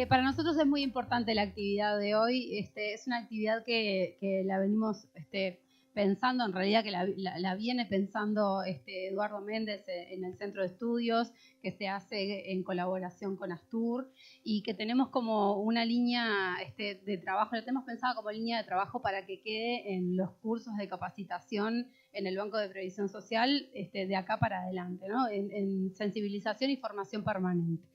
Para nosotros es muy importante la actividad de hoy. Es una actividad que la venimos pensando, en realidad que la viene pensando Eduardo Méndez en el Centro de Estudios, que se hace en colaboración con Astur y que tenemos como una línea de trabajo, la tenemos pensada como línea de trabajo para que quede en los cursos de capacitación en el Banco de Previsión Social de acá para adelante, ¿no? En sensibilización y formación permanente.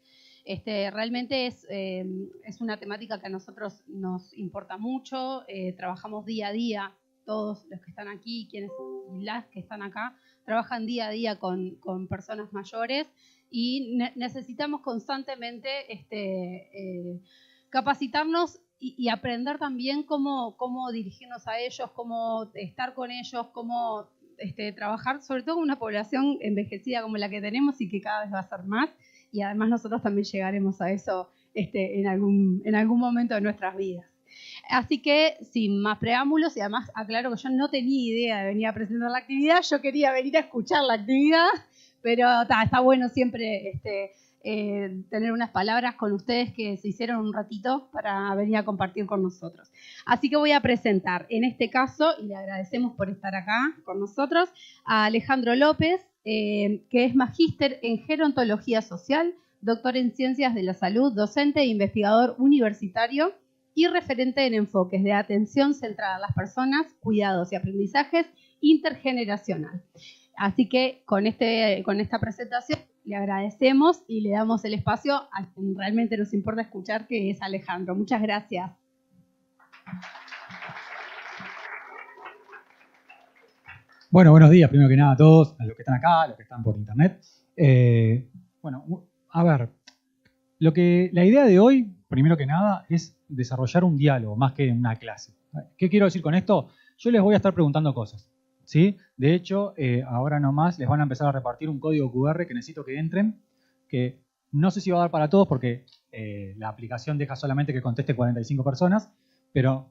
Realmente es una temática que a nosotros nos importa mucho, trabajamos día a día, todos los que están aquí y las que están acá, trabajan día a día con personas mayores y necesitamos constantemente capacitarnos y aprender también cómo dirigirnos a ellos, cómo estar con ellos, cómo trabajar, sobre todo con una población envejecida como la que tenemos y que cada vez va a ser más. Y además nosotros también llegaremos a eso en algún momento de nuestras vidas. Así que, sin más preámbulos, y además aclaro que yo no tenía idea de venir a presentar la actividad, yo quería venir a escuchar la actividad, pero está bueno siempre tener unas palabras con ustedes que se hicieron un ratito para venir a compartir con nosotros. Así que voy a presentar, en este caso, y le agradecemos por estar acá con nosotros, a Alejandro López, que es magíster en gerontología social, doctor en ciencias de la salud, docente e investigador universitario y referente en enfoques de atención centrada a las personas, cuidados y aprendizajes intergeneracional. Así que con esta presentación le agradecemos y le damos el espacio a quien realmente nos importa escuchar, que es Alejandro. Muchas gracias. Bueno, buenos días, primero que nada a todos, a los que están acá, a los que están por internet. Bueno, a ver, la idea de hoy, primero que nada, es desarrollar un diálogo más que una clase. ¿Qué quiero decir con esto? Yo les voy a estar preguntando cosas, ¿sí? De hecho, ahora nomás les van a empezar a repartir un código QR que necesito que entren, que no sé si va a dar para todos porque la aplicación deja solamente que conteste 45 personas, pero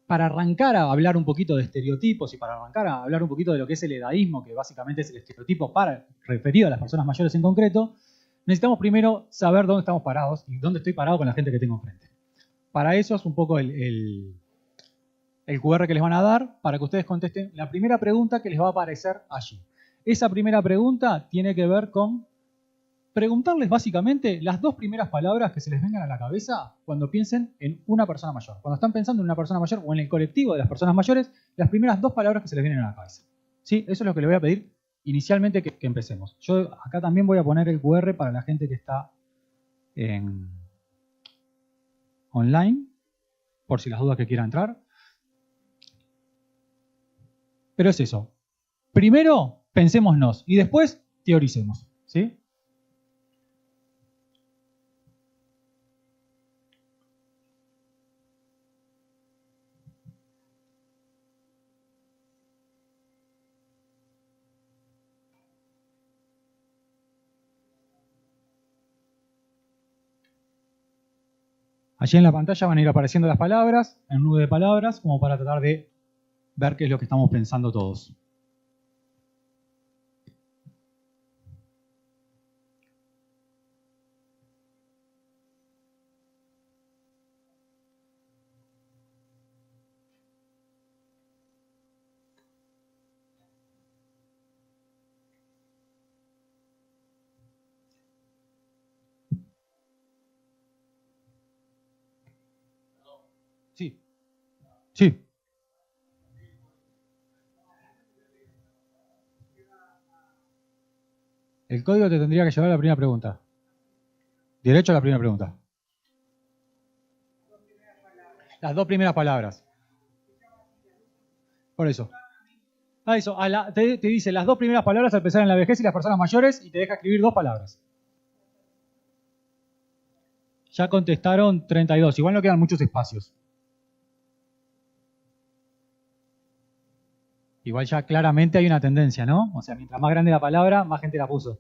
para arrancar a hablar un poquito de estereotipos y para arrancar a hablar un poquito de lo que es el edadismo, que básicamente es el estereotipo referido a las personas mayores en concreto, necesitamos primero saber dónde estamos parados y dónde estoy parado con la gente que tengo enfrente. Para eso es un poco el QR que les van a dar para que ustedes contesten la primera pregunta que les va a aparecer allí. Esa primera pregunta tiene que ver con preguntarles básicamente las dos primeras palabras que se les vengan a la cabeza cuando piensen en una persona mayor. Cuando están pensando en una persona mayor o en el colectivo de las personas mayores, las primeras dos palabras que se les vienen a la cabeza. ¿Sí? Eso es lo que les voy a pedir inicialmente que empecemos. Yo acá también voy a poner el QR para la gente que está online, por si las dudas que quiera entrar. Pero es eso. Primero, pensémonos y después teoricemos. ¿Sí? Allí en la pantalla van a ir apareciendo las palabras, en nube de palabras, como para tratar de ver qué es lo que estamos pensando todos. Sí. Sí. El código te tendría que llevar a la primera pregunta. Derecho a la primera pregunta. Las dos primeras palabras. Por eso. Eso. Te dice las dos primeras palabras al pensar en la vejez y las personas mayores y te deja escribir dos palabras. Ya contestaron 32. Igual no quedan muchos espacios. Igual ya claramente hay una tendencia, ¿no? O sea, mientras más grande la palabra, más gente la puso.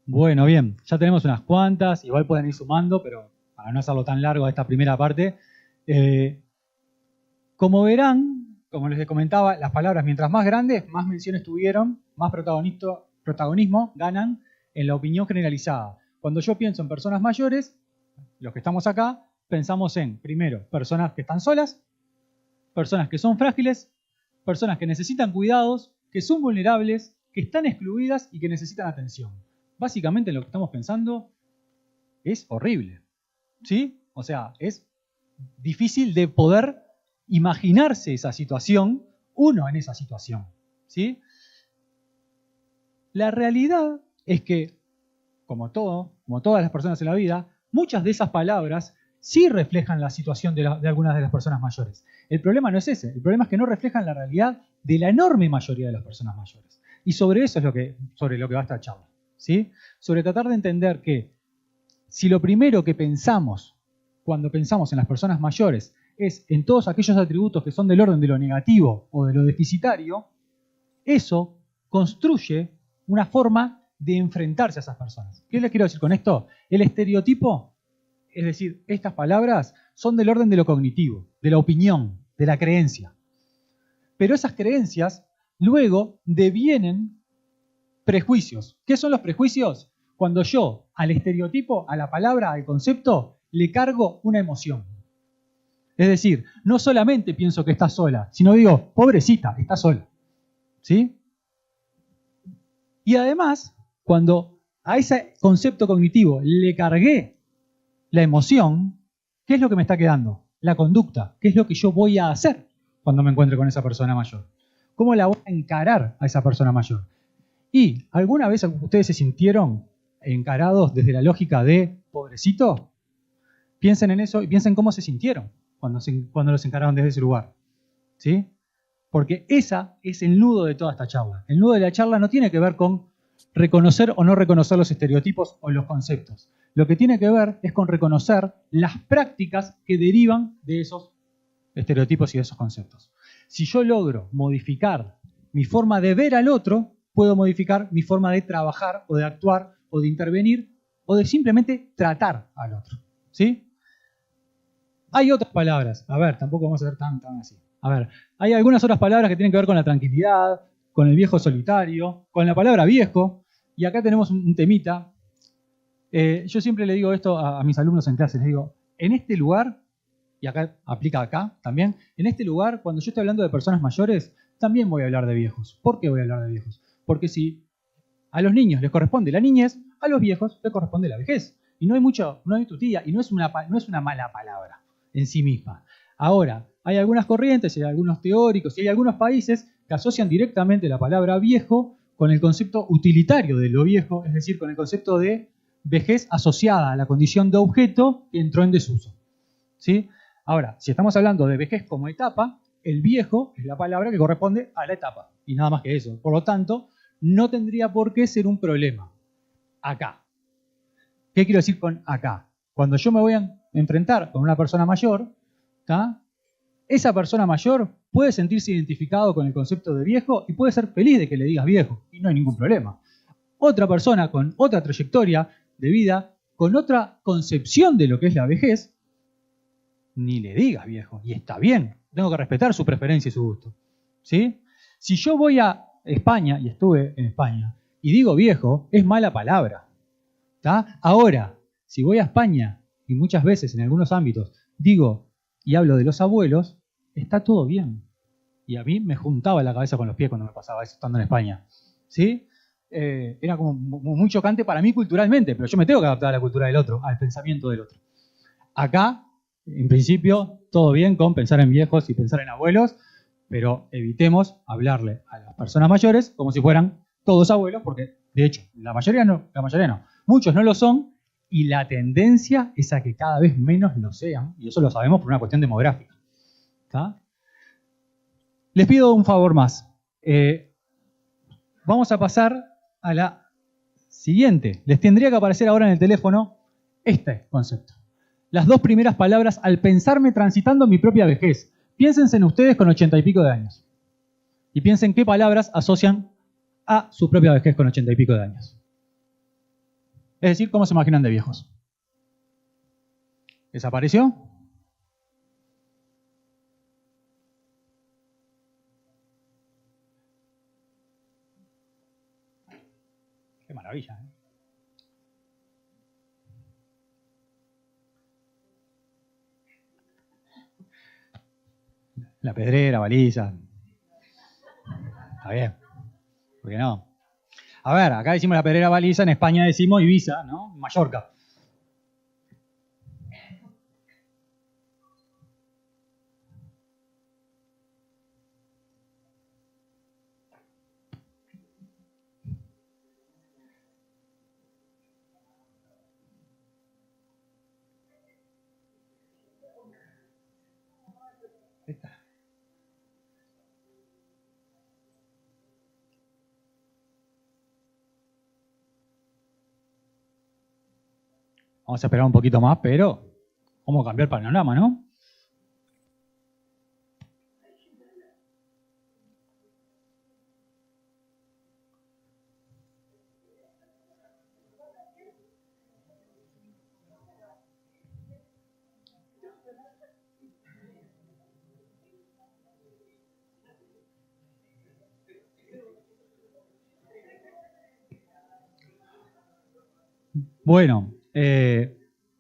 Bueno, bien, ya tenemos unas cuantas, igual pueden ir sumando, pero para no hacerlo tan largo esta primera parte. Como verán, como les comentaba, las palabras mientras más grandes, más menciones tuvieron, más protagonismo ganan en la opinión generalizada. Cuando yo pienso en personas mayores, los que estamos acá, pensamos en, primero, personas que están solas, personas que son frágiles, personas que necesitan cuidados, que son vulnerables, que están excluidas y que necesitan atención. Básicamente lo que estamos pensando es horrible, ¿sí? O sea, es difícil de poder imaginarse esa situación, uno en esa situación, ¿sí? La realidad es que, como todas las personas en la vida, muchas de esas palabras sí reflejan la situación de algunas de las personas mayores. El problema no es ese, el problema es que no reflejan la realidad de la enorme mayoría de las personas mayores. Y sobre eso es sobre lo que va esta charla, ¿sí? Sobre tratar de entender que si lo primero que pensamos cuando pensamos en las personas mayores es en todos aquellos atributos que son del orden de lo negativo o de lo deficitario, eso construye una forma de enfrentarse a esas personas. ¿Qué les quiero decir con esto? El estereotipo, es decir, estas palabras son del orden de lo cognitivo, de la opinión, de la creencia. Pero esas creencias luego devienen prejuicios. ¿Qué son los prejuicios? Cuando yo al estereotipo, a la palabra, al concepto, le cargo una emoción. Es decir, no solamente pienso que está sola, sino digo, pobrecita, está sola. ¿Sí? Y además, cuando a ese concepto cognitivo le cargué la emoción, ¿qué es lo que me está quedando? La conducta. ¿Qué es lo que yo voy a hacer cuando me encuentre con esa persona mayor? ¿Cómo la voy a encarar a esa persona mayor? ¿Y alguna vez ustedes se sintieron encarados desde la lógica de pobrecito? Piensen en eso y piensen cómo se sintieron cuando los encararon desde ese lugar. ¿Sí? Porque esa es el nudo de toda esta charla. El nudo de la charla no tiene que ver con reconocer o no reconocer los estereotipos o los conceptos. Lo que tiene que ver es con reconocer las prácticas que derivan de esos estereotipos y de esos conceptos. Si yo logro modificar mi forma de ver al otro, puedo modificar mi forma de trabajar o de actuar o de intervenir o de simplemente tratar al otro. ¿Sí? Hay otras palabras. A ver, tampoco vamos a ser tan así. A ver, hay algunas otras palabras que tienen que ver con la tranquilidad, con el viejo solitario, con la palabra viejo. Y acá tenemos un temita. Yo siempre le digo esto a mis alumnos en clase. Les digo, en este lugar, y acá aplica acá también, en este lugar, cuando yo estoy hablando de personas mayores, también voy a hablar de viejos. ¿Por qué voy a hablar de viejos? Porque si a los niños les corresponde la niñez, a los viejos les corresponde la vejez. Y no hay tutía, y no es una mala palabra en sí misma. Ahora, hay algunas corrientes, hay algunos teóricos y hay algunos países que asocian directamente la palabra viejo con el concepto utilitario de lo viejo, es decir, con el concepto de vejez asociada a la condición de objeto que entró en desuso. ¿Sí? Ahora, si estamos hablando de vejez como etapa, el viejo es la palabra que corresponde a la etapa y nada más que eso. Por lo tanto, no tendría por qué ser un problema. Acá. ¿Qué quiero decir con acá? Cuando yo me voy a enfrentar con una persona mayor, ¿tá? Esa persona mayor puede sentirse identificado con el concepto de viejo y puede ser feliz de que le digas viejo y no hay ningún problema. Otra persona con otra trayectoria de vida, con otra concepción de lo que es la vejez, ni le digas viejo y está bien. Tengo que respetar su preferencia y su gusto. ¿Sí? Si yo voy a España, y estuve en España, y digo viejo, es mala palabra. ¿Tá? Ahora, si voy a España, y muchas veces en algunos ámbitos digo y hablo de los abuelos, está todo bien. Y a mí me juntaba la cabeza con los pies cuando me pasaba eso estando en España. ¿Sí? Era como muy chocante para mí culturalmente, pero yo me tengo que adaptar a la cultura del otro, al pensamiento del otro. Acá, en principio, todo bien con pensar en viejos y pensar en abuelos, pero evitemos hablarle a las personas mayores como si fueran todos abuelos, porque de hecho, la mayoría no, muchos no lo son, y la tendencia es a que cada vez menos lo sean, y eso lo sabemos por una cuestión demográfica. ¿Está? Les pido un favor más. Vamos a pasar a la siguiente. Les tendría que aparecer ahora en el teléfono este concepto. Las dos primeras palabras al pensarme transitando mi propia vejez. Piénsense en ustedes con 80 y pico de años. Y piensen qué palabras asocian a su propia vejez con 80 y pico de años. Es decir, cómo se imaginan de viejos. ¿Desapareció? Qué maravilla, ¿eh? La pedrera, baliza. Está bien. ¿Por qué no? A ver, acá decimos la pedrera baliza, en España decimos Ibiza, ¿no? Mallorca. Vamos a esperar un poquito más, pero ¿cómo cambiar el panorama, no? Bueno,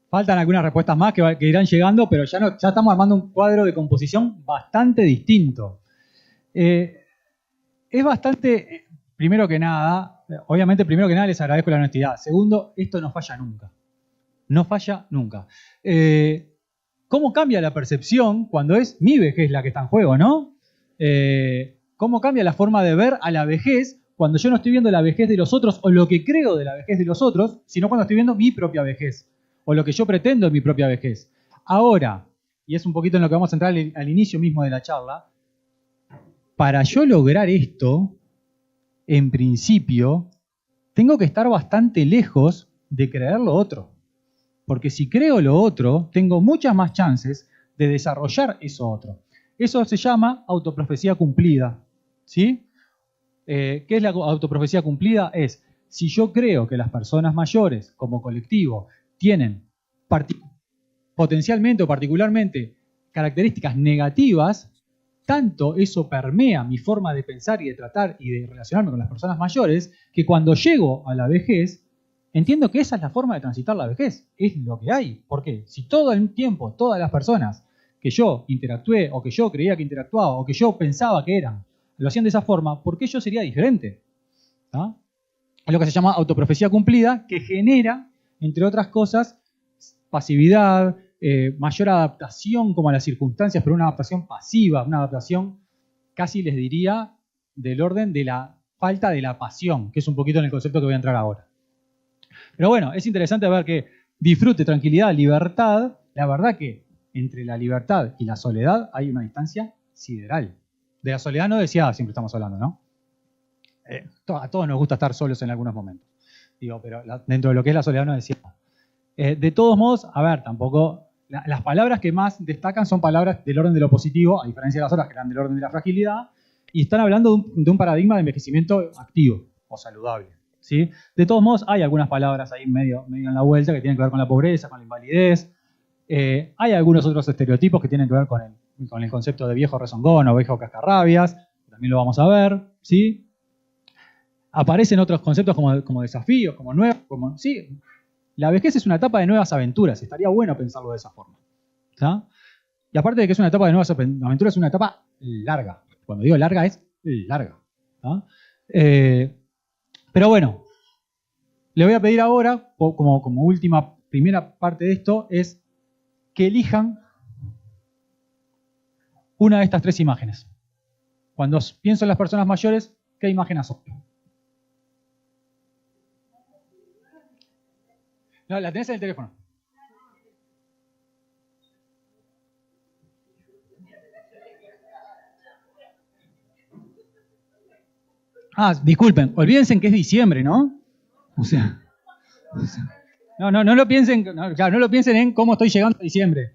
faltan algunas respuestas más que irán llegando, pero ya estamos armando un cuadro de composición bastante distinto. Es bastante, primero que nada, obviamente primero que nada les agradezco la honestidad. Segundo, esto no falla nunca. No falla nunca. ¿Cómo cambia la percepción cuando es mi vejez la que está en juego, no? ¿Cómo cambia la forma de ver a la vejez cuando yo no estoy viendo la vejez de los otros o lo que creo de la vejez de los otros, sino cuando estoy viendo mi propia vejez o lo que yo pretendo en mi propia vejez? Ahora, y es un poquito en lo que vamos a entrar al inicio mismo de la charla, para yo lograr esto, en principio, tengo que estar bastante lejos de creer lo otro. Porque si creo lo otro, tengo muchas más chances de desarrollar eso otro. Eso se llama autoprofecía cumplida. ¿Sí? ¿Qué es la autoprofecía cumplida? Es, si yo creo que las personas mayores, como colectivo, tienen potencialmente o particularmente características negativas, tanto eso permea mi forma de pensar y de tratar y de relacionarme con las personas mayores, que cuando llego a la vejez, entiendo que esa es la forma de transitar la vejez. Es lo que hay. ¿Por qué? Si todo el tiempo, todas las personas que yo interactué, o que yo creía que interactuaba, o que yo pensaba que eran, lo hacían de esa forma, ¿por qué yo sería diferente? ¿Ah? Es lo que se llama autoprofecía cumplida, que genera, entre otras cosas, pasividad, mayor adaptación como a las circunstancias, pero una adaptación pasiva, una adaptación casi les diría del orden de la falta de la pasión, que es un poquito en el concepto que voy a entrar ahora. Pero bueno, es interesante ver que disfrute, tranquilidad, libertad, la verdad que entre la libertad y la soledad hay una distancia sideral. De la soledad no deseada siempre estamos hablando, ¿no? A todos nos gusta estar solos en algunos momentos. Digo, pero dentro de lo que es la soledad no deseada. De todos modos, a ver, tampoco... Las palabras que más destacan son palabras del orden de lo positivo, a diferencia de las otras que eran del orden de la fragilidad, y están hablando de un paradigma de envejecimiento activo o saludable. ¿Sí? De todos modos, hay algunas palabras ahí medio en la vuelta que tienen que ver con la pobreza, con la invalidez. Hay algunos otros estereotipos que tienen que ver con el concepto de viejo rezongón o viejo cascarrabias, también lo vamos a ver. ¿Sí? Aparecen otros conceptos como desafíos, como nuevos, sí. La vejez es una etapa de nuevas aventuras, estaría bueno pensarlo de esa forma. ¿Tá? Y aparte de que es una etapa de nuevas aventuras, es una etapa larga. Cuando digo larga, es larga. ¿Tá? Pero bueno, le voy a pedir ahora, como última, primera parte de esto, es que elijan una de estas tres imágenes. Cuando pienso en las personas mayores, ¿qué imagen asocio? No, la tenés en el teléfono. Ah, disculpen, olvídense que es diciembre, ¿no? O sea no lo piensen, claro, no lo piensen en cómo estoy llegando a diciembre.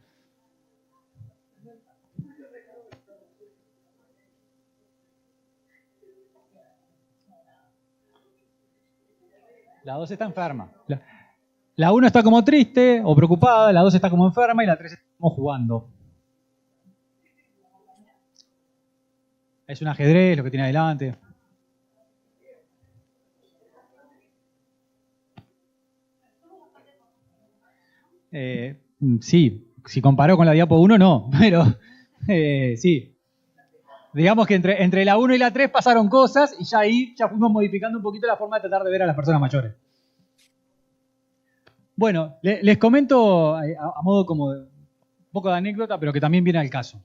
La 2 está enferma. La 1 está como triste o preocupada, la 2 está como enferma y la 3 está como jugando. Es un ajedrez lo que tiene adelante. Sí, si comparó con la Diapo 1 no, pero sí. Digamos que entre la 1 y la 3 pasaron cosas y ya ahí ya fuimos modificando un poquito la forma de tratar de ver a las personas mayores. Bueno, les comento a modo como un poco de anécdota, pero que también viene al caso.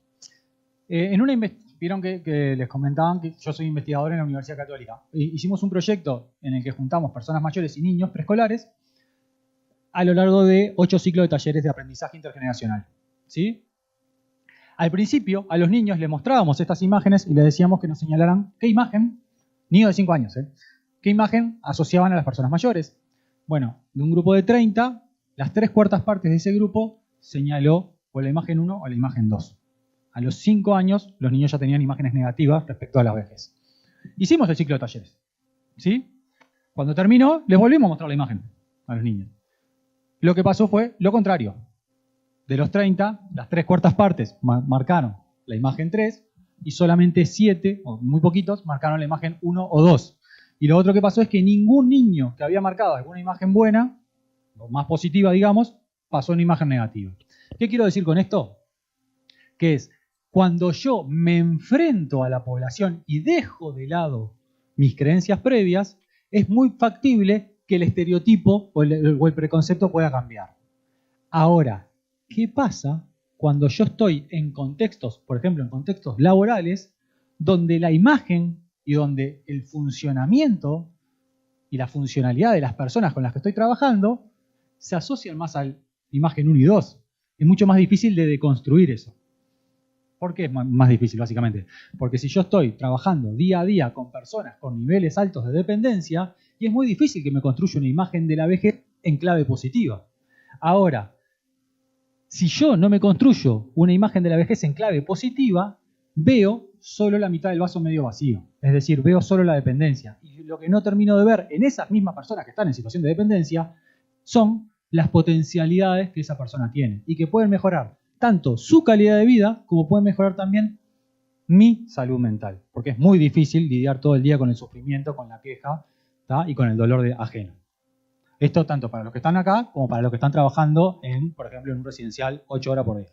Vieron que les comentaban que yo soy investigador en la Universidad Católica. Hicimos un proyecto en el que juntamos personas mayores y niños preescolares a lo largo de 8 ciclos de talleres de aprendizaje intergeneracional. ¿Sí? Al principio, a los niños les mostrábamos estas imágenes y les decíamos que nos señalaran qué imagen, niños de 5 años, qué imagen asociaban a las personas mayores. Bueno, de un grupo de 30, las 3/4 partes de ese grupo señaló o la imagen 1 o la imagen 2. A los 5 años, los niños ya tenían imágenes negativas respecto a la vejez. Hicimos el ciclo de talleres. ¿Sí? Cuando terminó, les volvimos a mostrar la imagen a los niños. Lo que pasó fue lo contrario. De los 30, las 3/4 partes marcaron la imagen 3 y solamente 7, o muy poquitos, marcaron la imagen 1 o 2. Y lo otro que pasó es que ningún niño que había marcado alguna imagen buena, o más positiva, digamos, pasó una imagen negativa. ¿Qué quiero decir con esto? Que es, cuando yo me enfrento a la población y dejo de lado mis creencias previas, es muy factible que el estereotipo o el preconcepto pueda cambiar. Ahora, ¿qué pasa cuando yo estoy en contextos, por ejemplo, en contextos laborales, donde la imagen y donde el funcionamiento y la funcionalidad de las personas con las que estoy trabajando se asocian más a la imagen 1 y 2? Es mucho más difícil de deconstruir eso. ¿Por qué es más difícil, básicamente? Porque si yo estoy trabajando día a día con personas con niveles altos de dependencia, y es muy difícil que me construya una imagen de la vejez en clave positiva. Ahora, si yo no me construyo una imagen de la vejez en clave positiva, veo solo la mitad del vaso medio vacío. Es decir, veo solo la dependencia. Y lo que no termino de ver en esas mismas personas que están en situación de dependencia son las potencialidades que esa persona tiene y que pueden mejorar tanto su calidad de vida como pueden mejorar también mi salud mental. Porque es muy difícil lidiar todo el día con el sufrimiento, con la queja, ¿tá? Y con el dolor ajeno. Esto tanto para los que están acá como para los que están trabajando en, por ejemplo, en un residencial 8 horas por día.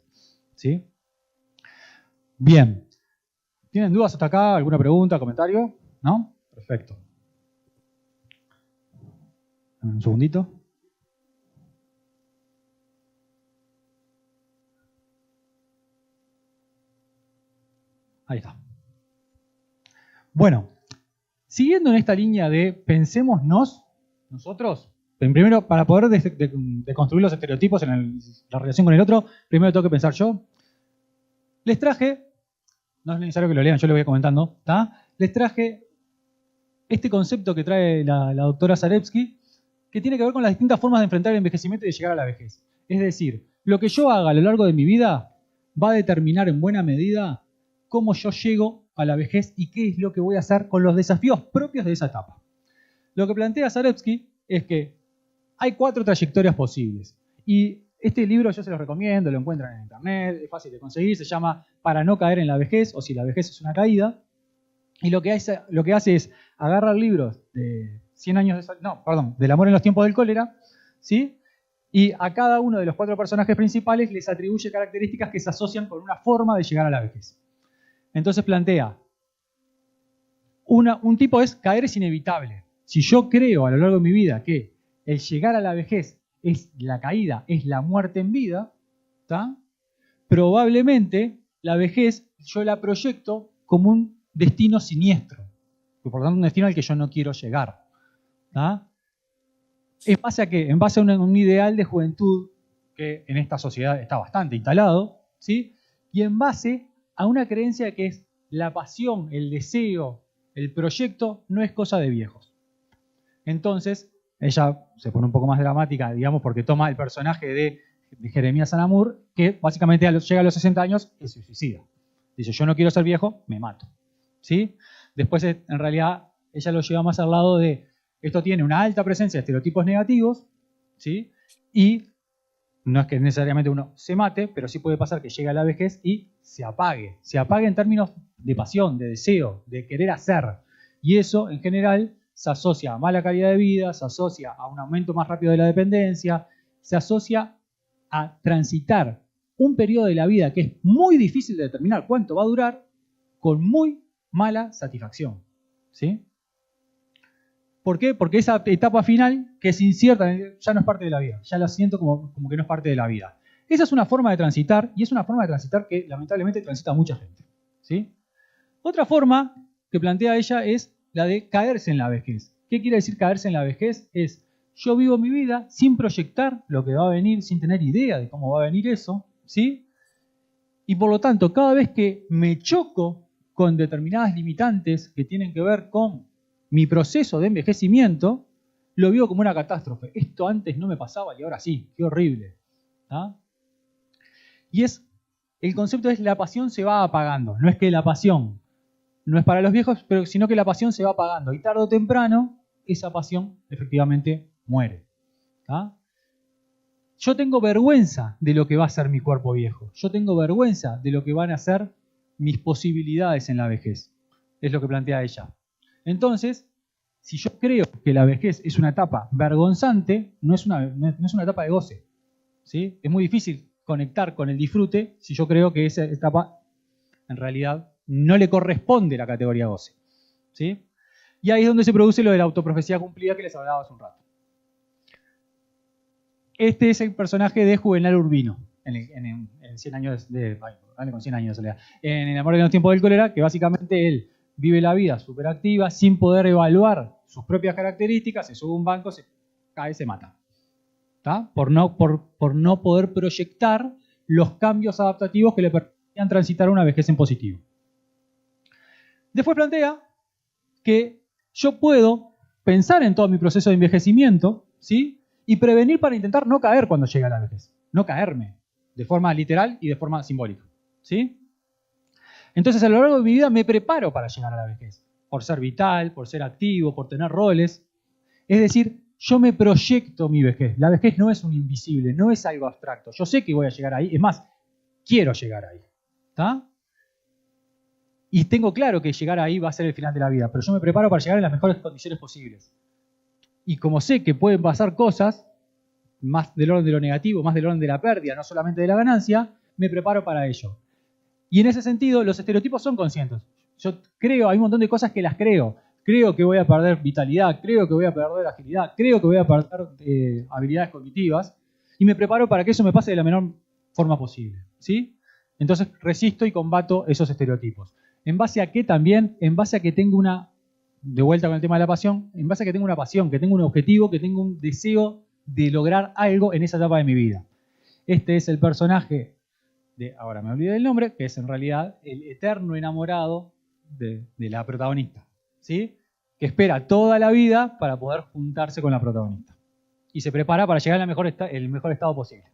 ¿Sí? Bien. ¿Tienen dudas hasta acá? ¿Alguna pregunta, comentario? ¿No? Perfecto. Un segundito. Ahí está. Bueno, siguiendo en esta línea de pensémonos nosotros, primero para poder deconstruir los estereotipos en la relación con el otro, primero tengo que pensar yo. Les traje, no es necesario que lo lean, yo lo voy comentando, ¿tá? Les traje este concepto que trae la doctora Zarevsky, que tiene que ver con las distintas formas de enfrentar el envejecimiento y de llegar a la vejez. Es decir, lo que yo haga a lo largo de mi vida va a determinar en buena medida cómo yo llego a la vejez y qué es lo que voy a hacer con los desafíos propios de esa etapa. Lo que plantea Zarevsky es que hay 4 trayectorias posibles. Y este libro yo se los recomiendo, lo encuentran en internet, es fácil de conseguir, se llama Para no caer en la vejez, o si la vejez es una caída. Y lo que hace es agarrar libros de 100 años del amor en los tiempos del cólera, ¿sí? Y a cada uno de los 4 personajes principales les atribuye características que se asocian con una forma de llegar a la vejez. Entonces plantea, un tipo es caer es inevitable. Si yo creo a lo largo de mi vida que el llegar a la vejez es la caída, es la muerte en vida, ¿tá? Probablemente la vejez yo la proyecto como un destino siniestro, por lo tanto un destino al que yo no quiero llegar, ¿tá? ¿En base a qué? En base a un ideal de juventud que en esta sociedad está bastante instalado, ¿sí? Y en base a una creencia de que es la pasión, el deseo, el proyecto no es cosa de viejos. Entonces, ella se pone un poco más dramática, digamos, porque toma el personaje de Jeremías Anamur, que básicamente llega a los 60 años y se suicida. Dice, yo no quiero ser viejo, me mato. ¿Sí? Después, en realidad, ella lo lleva más al lado de, esto tiene una alta presencia de estereotipos negativos, ¿sí? y no es que necesariamente uno se mate, pero sí puede pasar que llegue a la vejez y se apague. Se apague en términos de pasión, de deseo, de querer hacer. Y eso, en general, se asocia a mala calidad de vida, se asocia a un aumento más rápido de la dependencia, se asocia a transitar un periodo de la vida que es muy difícil de determinar cuánto va a durar, con muy mala satisfacción. ¿Sí? ¿Por qué? Porque esa etapa final, que es incierta, ya no es parte de la vida. Ya la siento como que no es parte de la vida. Esa es una forma de transitar, y es una forma de transitar que lamentablemente transita mucha gente. ¿Sí? Otra forma que plantea ella es la de caerse en la vejez. ¿Qué quiere decir caerse en la vejez? Es, yo vivo mi vida sin proyectar lo que va a venir, sin tener idea de cómo va a venir eso, ¿sí? Y por lo tanto, cada vez que me choco con determinadas limitantes que tienen que ver con mi proceso de envejecimiento, lo vivo como una catástrofe. Esto antes no me pasaba y ahora sí, qué horrible. ¿Ah? Y el concepto es la pasión se va apagando. No es que la pasión no es para los viejos, pero sino que la pasión se va apagando. Y tarde o temprano, esa pasión efectivamente muere. ¿Ah? Yo tengo vergüenza de lo que va a ser mi cuerpo viejo. Yo tengo vergüenza de lo que van a ser mis posibilidades en la vejez. Es lo que plantea ella. Entonces, si yo creo que la vejez es una etapa vergonzante, no es una etapa de goce. ¿Sí? Es muy difícil conectar con el disfrute si yo creo que esa etapa en realidad no le corresponde la categoría goce. ¿Sí? Y ahí es donde se produce lo de la autoprofecía cumplida que les hablaba hace un rato. Este es el personaje de Juvenal Urbino, en 100 años con 100 años de soledad. En El amor de los tiempos del cólera, que básicamente él vive la vida súper activa, sin poder evaluar sus propias características, se sube a un banco, se cae, se mata. ¿Tá? Por no poder proyectar los cambios adaptativos que le permitían transitar una vejez en positivo. Después plantea que yo puedo pensar en todo mi proceso de envejecimiento, ¿sí? Y prevenir para intentar no caer cuando llegue a la vejez. No caerme, de forma literal y de forma simbólica. ¿Sí? Entonces, a lo largo de mi vida me preparo para llegar a la vejez. Por ser vital, por ser activo, por tener roles. Es decir, yo me proyecto mi vejez. La vejez no es un invisible, no es algo abstracto. Yo sé que voy a llegar ahí. Es más, quiero llegar ahí. ¿Está? Y tengo claro que llegar ahí va a ser el final de la vida. Pero yo me preparo para llegar en las mejores condiciones posibles. Y como sé que pueden pasar cosas, más del orden de lo negativo, más del orden de la pérdida, no solamente de la ganancia, me preparo para ello. Y en ese sentido, los estereotipos son conscientes. Yo creo, hay un montón de cosas que las creo. Creo que voy a perder vitalidad, creo que voy a perder agilidad, creo que voy a perder habilidades cognitivas, y me preparo para que eso me pase de la menor forma posible. ¿Sí? Entonces resisto y combato esos estereotipos. ¿En base a qué también? En base a que tengo de vuelta con el tema de la pasión, en base a que tengo una pasión, que tengo un objetivo, que tengo un deseo de lograr algo en esa etapa de mi vida. Este es el personaje ahora me olvidé del nombre, que es en realidad el eterno enamorado de la protagonista, ¿sí? Que espera toda la vida para poder juntarse con la protagonista. Y se prepara para llegar al el mejor estado posible.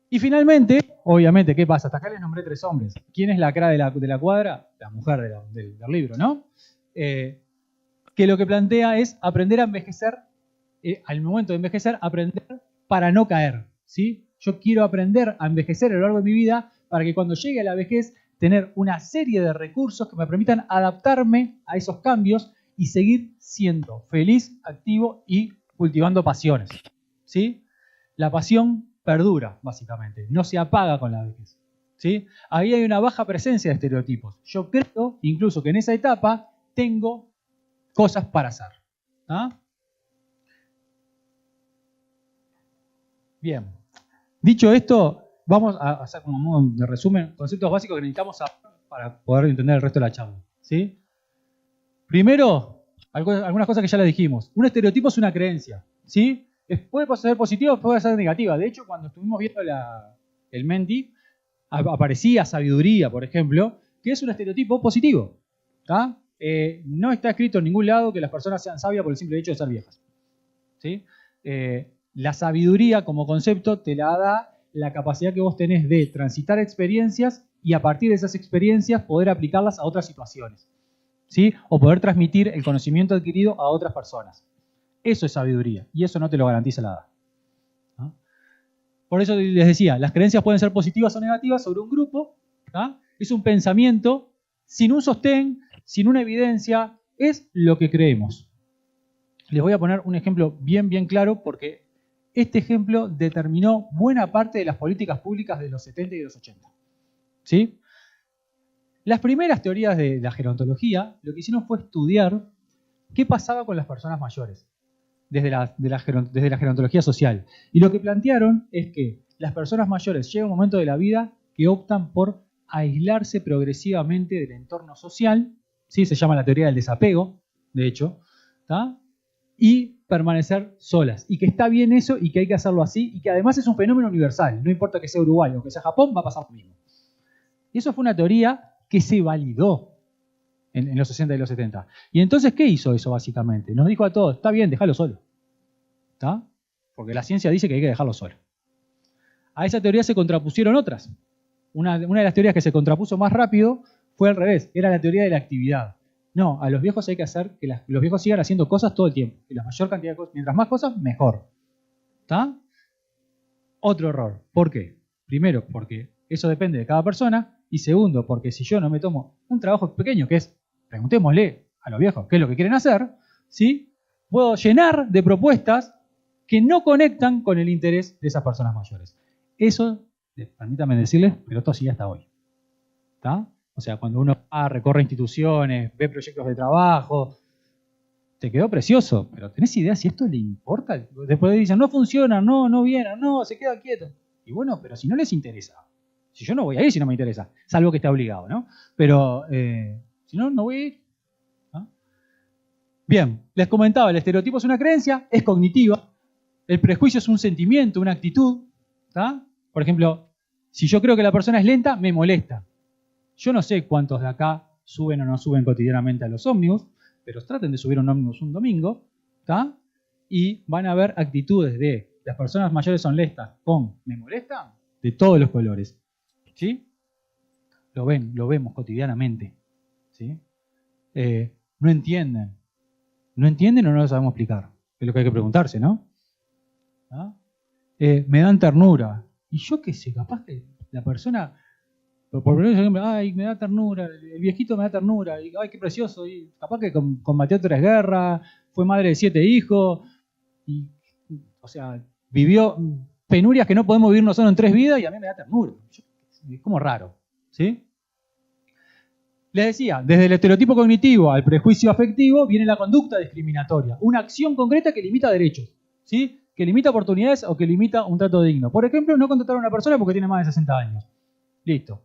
Y finalmente, obviamente, ¿qué pasa? Hasta acá les nombré 3 hombres. ¿Quién es la cara de la cuadra? La mujer del libro, ¿no? Que lo que plantea es aprender a envejecer, al momento de envejecer, aprender para no caer, ¿sí? Yo quiero aprender a envejecer a lo largo de mi vida para que cuando llegue a la vejez tener una serie de recursos que me permitan adaptarme a esos cambios y seguir siendo feliz, activo y cultivando pasiones, ¿sí? La pasión perdura, básicamente, no se apaga con la vejez, ¿sí? Ahí hay una baja presencia de estereotipos. Yo creo, incluso, que en esa etapa tengo cosas para hacer. ¿Ah? Bien. Dicho esto, vamos a hacer como modo de resumen conceptos básicos que necesitamos saber para poder entender el resto de la charla. ¿Sí? Primero, algunas cosas que ya les dijimos. Un estereotipo es una creencia. ¿Sí? Puede ser positiva o puede ser negativa. De hecho, cuando estuvimos viendo el Menti, aparecía sabiduría, por ejemplo, que es un estereotipo positivo. ¿Tá? No está escrito en ningún lado que las personas sean sabias por el simple hecho de ser viejas. ¿Sí? La sabiduría como concepto te la da la capacidad que vos tenés de transitar experiencias y a partir de esas experiencias poder aplicarlas a otras situaciones, ¿sí? O poder transmitir el conocimiento adquirido a otras personas. Eso es sabiduría y eso no te lo garantiza la edad. ¿Ah? Por eso les decía, las creencias pueden ser positivas o negativas sobre un grupo. ¿Ah? Es un pensamiento sin un sostén, sin una evidencia, es lo que creemos. Les voy a poner un ejemplo bien claro porque este ejemplo determinó buena parte de las políticas públicas de los 70 y de los 80. ¿Sí? Las primeras teorías de la gerontología lo que hicieron fue estudiar qué pasaba con las personas mayores desde la gerontología social. Y lo que plantearon es que las personas mayores llega un momento de la vida que optan por aislarse progresivamente del entorno social, ¿sí? Se llama la teoría del desapego, de hecho, ¿tá? Y permanecer solas. Y que está bien eso y que hay que hacerlo así y que además es un fenómeno universal. No importa que sea Uruguay o que sea Japón, va a pasar lo mismo. Y eso fue una teoría que se validó en los 60 y los 70. Y entonces, ¿qué hizo eso básicamente? Nos dijo a todos, está bien, déjalo solo. ¿Está? Porque la ciencia dice que hay que dejarlo solo. A esa teoría se contrapusieron otras. Una de las teorías que se contrapuso más rápido fue al revés, era la teoría de la actividad. No, a los viejos hay que hacer que los viejos sigan haciendo cosas todo el tiempo. Y la mayor cantidad de cosas, mientras más cosas, mejor. ¿Está? Otro error. ¿Por qué? Primero, porque eso depende de cada persona. Y segundo, porque si yo no me tomo un trabajo pequeño, que es, preguntémosle a los viejos qué es lo que quieren hacer, ¿sí? Puedo llenar de propuestas que no conectan con el interés de esas personas mayores. Eso, permítanme decirles, pero esto sigue hasta hoy. ¿Está? O sea, cuando uno recorre instituciones, ve proyectos de trabajo, te quedó precioso, pero ¿tenés idea si esto le importa? Después dicen, no funciona, no viene, no, se queda quieto. Y bueno, pero si no les interesa. Si yo no voy a ir si no me interesa, salvo que esté obligado, ¿no? Pero si no, no voy a ir. ¿No? Bien, les comentaba, el estereotipo es una creencia, es cognitiva. El prejuicio es un sentimiento, una actitud. ¿Tá? Por ejemplo, si yo creo que la persona es lenta, me molesta. Yo no sé cuántos de acá suben o no suben cotidianamente a los ómnibus, pero traten de subir un ómnibus un domingo, ¿tá? Y van a ver actitudes de las personas mayores son lentas con me molesta de todos los colores. ¿Sí? Lo vemos cotidianamente. ¿Sí? No entienden. ¿No entienden o no lo sabemos explicar? Es lo que hay que preguntarse, ¿no? ¿Ah? Me dan ternura. Y yo qué sé, capaz que la persona, por ejemplo, ay, me da ternura, el viejito me da ternura, y ay, qué precioso, y capaz que combatió 3 guerras, fue madre de 7 hijos, y, o sea, vivió penurias que no podemos vivir nosotros en 3 vidas, y a mí me da ternura. Es como raro, ¿sí? Les decía, desde el estereotipo cognitivo al prejuicio afectivo viene la conducta discriminatoria, una acción concreta que limita derechos, ¿sí? Que limita oportunidades o que limita un trato digno. Por ejemplo, no contratar a una persona porque tiene más de 60 años. Listo.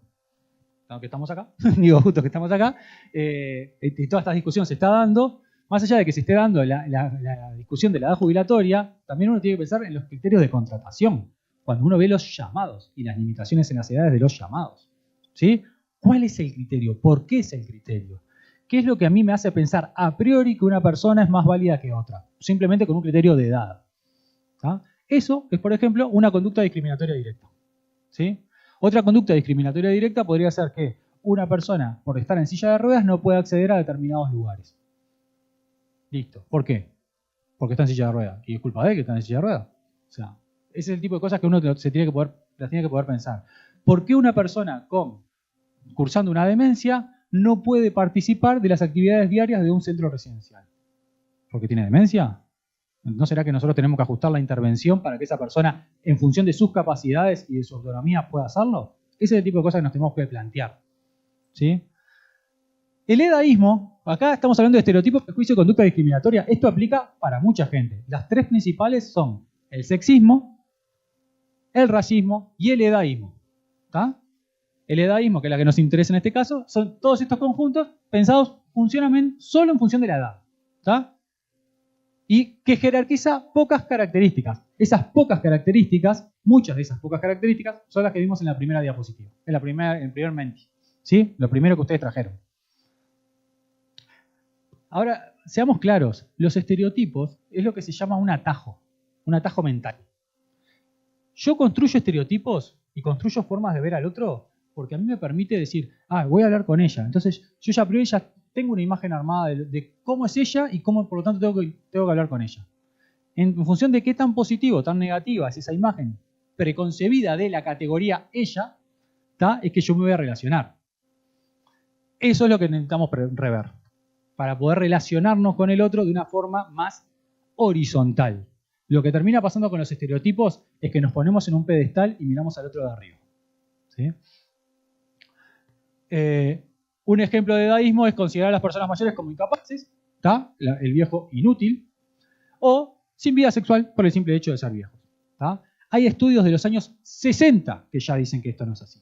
Aunque estamos acá, digo justo que estamos acá, y toda esta discusión se está dando, más allá de que se esté dando la discusión de la edad jubilatoria, también uno tiene que pensar en los criterios de contratación, cuando uno ve los llamados y las limitaciones en las edades de los llamados. ¿Sí? ¿Cuál es el criterio? ¿Por qué es el criterio? ¿Qué es lo que a mí me hace pensar a priori que una persona es más válida que otra? Simplemente con un criterio de edad. ¿Ah? Eso es, por ejemplo, una conducta discriminatoria directa. ¿Sí? Otra conducta discriminatoria directa podría ser que una persona, por estar en silla de ruedas, no pueda acceder a determinados lugares. Listo. ¿Por qué? Porque está en silla de ruedas. ¿Y es culpa de él que está en silla de ruedas? O sea, ese es el tipo de cosas que uno las tiene que poder pensar. ¿Por qué una persona cursando una demencia no puede participar de las actividades diarias de un centro residencial? ¿Porque tiene demencia? ¿No será que nosotros tenemos que ajustar la intervención para que esa persona, en función de sus capacidades y de su autonomía, pueda hacerlo? Ese es el tipo de cosas que nos tenemos que plantear. ¿Sí? El edaísmo, acá estamos hablando de estereotipos, prejuicio y conducta discriminatoria. Esto aplica para mucha gente. Las 3 principales son el sexismo, el racismo y el edaísmo. ¿Está? El edaísmo, que es la que nos interesa en este caso, son todos estos conjuntos pensados funcionan solo en función de la edad. ¿Está? Y que jerarquiza pocas características. Esas pocas características, muchas de esas pocas características, son las que vimos en la primera diapositiva, en el primer menti. ¿Sí? Lo primero que ustedes trajeron. Ahora, seamos claros, los estereotipos es lo que se llama un atajo mental. Yo construyo estereotipos y construyo formas de ver al otro porque a mí me permite decir, voy a hablar con ella. Entonces, yo ya tengo una imagen armada de cómo es ella y cómo, por lo tanto, tengo que hablar con ella. en función de qué tan positivo, tan negativa es esa imagen preconcebida de la categoría ella, ¿tá? Es que yo me voy a relacionar. Eso es lo que necesitamos rever, para poder relacionarnos con el otro de una forma más horizontal. Lo que termina pasando con los estereotipos es que nos ponemos en un pedestal y miramos al otro de arriba. ¿Sí? Un ejemplo de dadaísmo es considerar a las personas mayores como incapaces, ¿tá? El viejo inútil, o sin vida sexual por el simple hecho de ser viejos. ¿Tá? Hay estudios de los años 60 que ya dicen que esto no es así.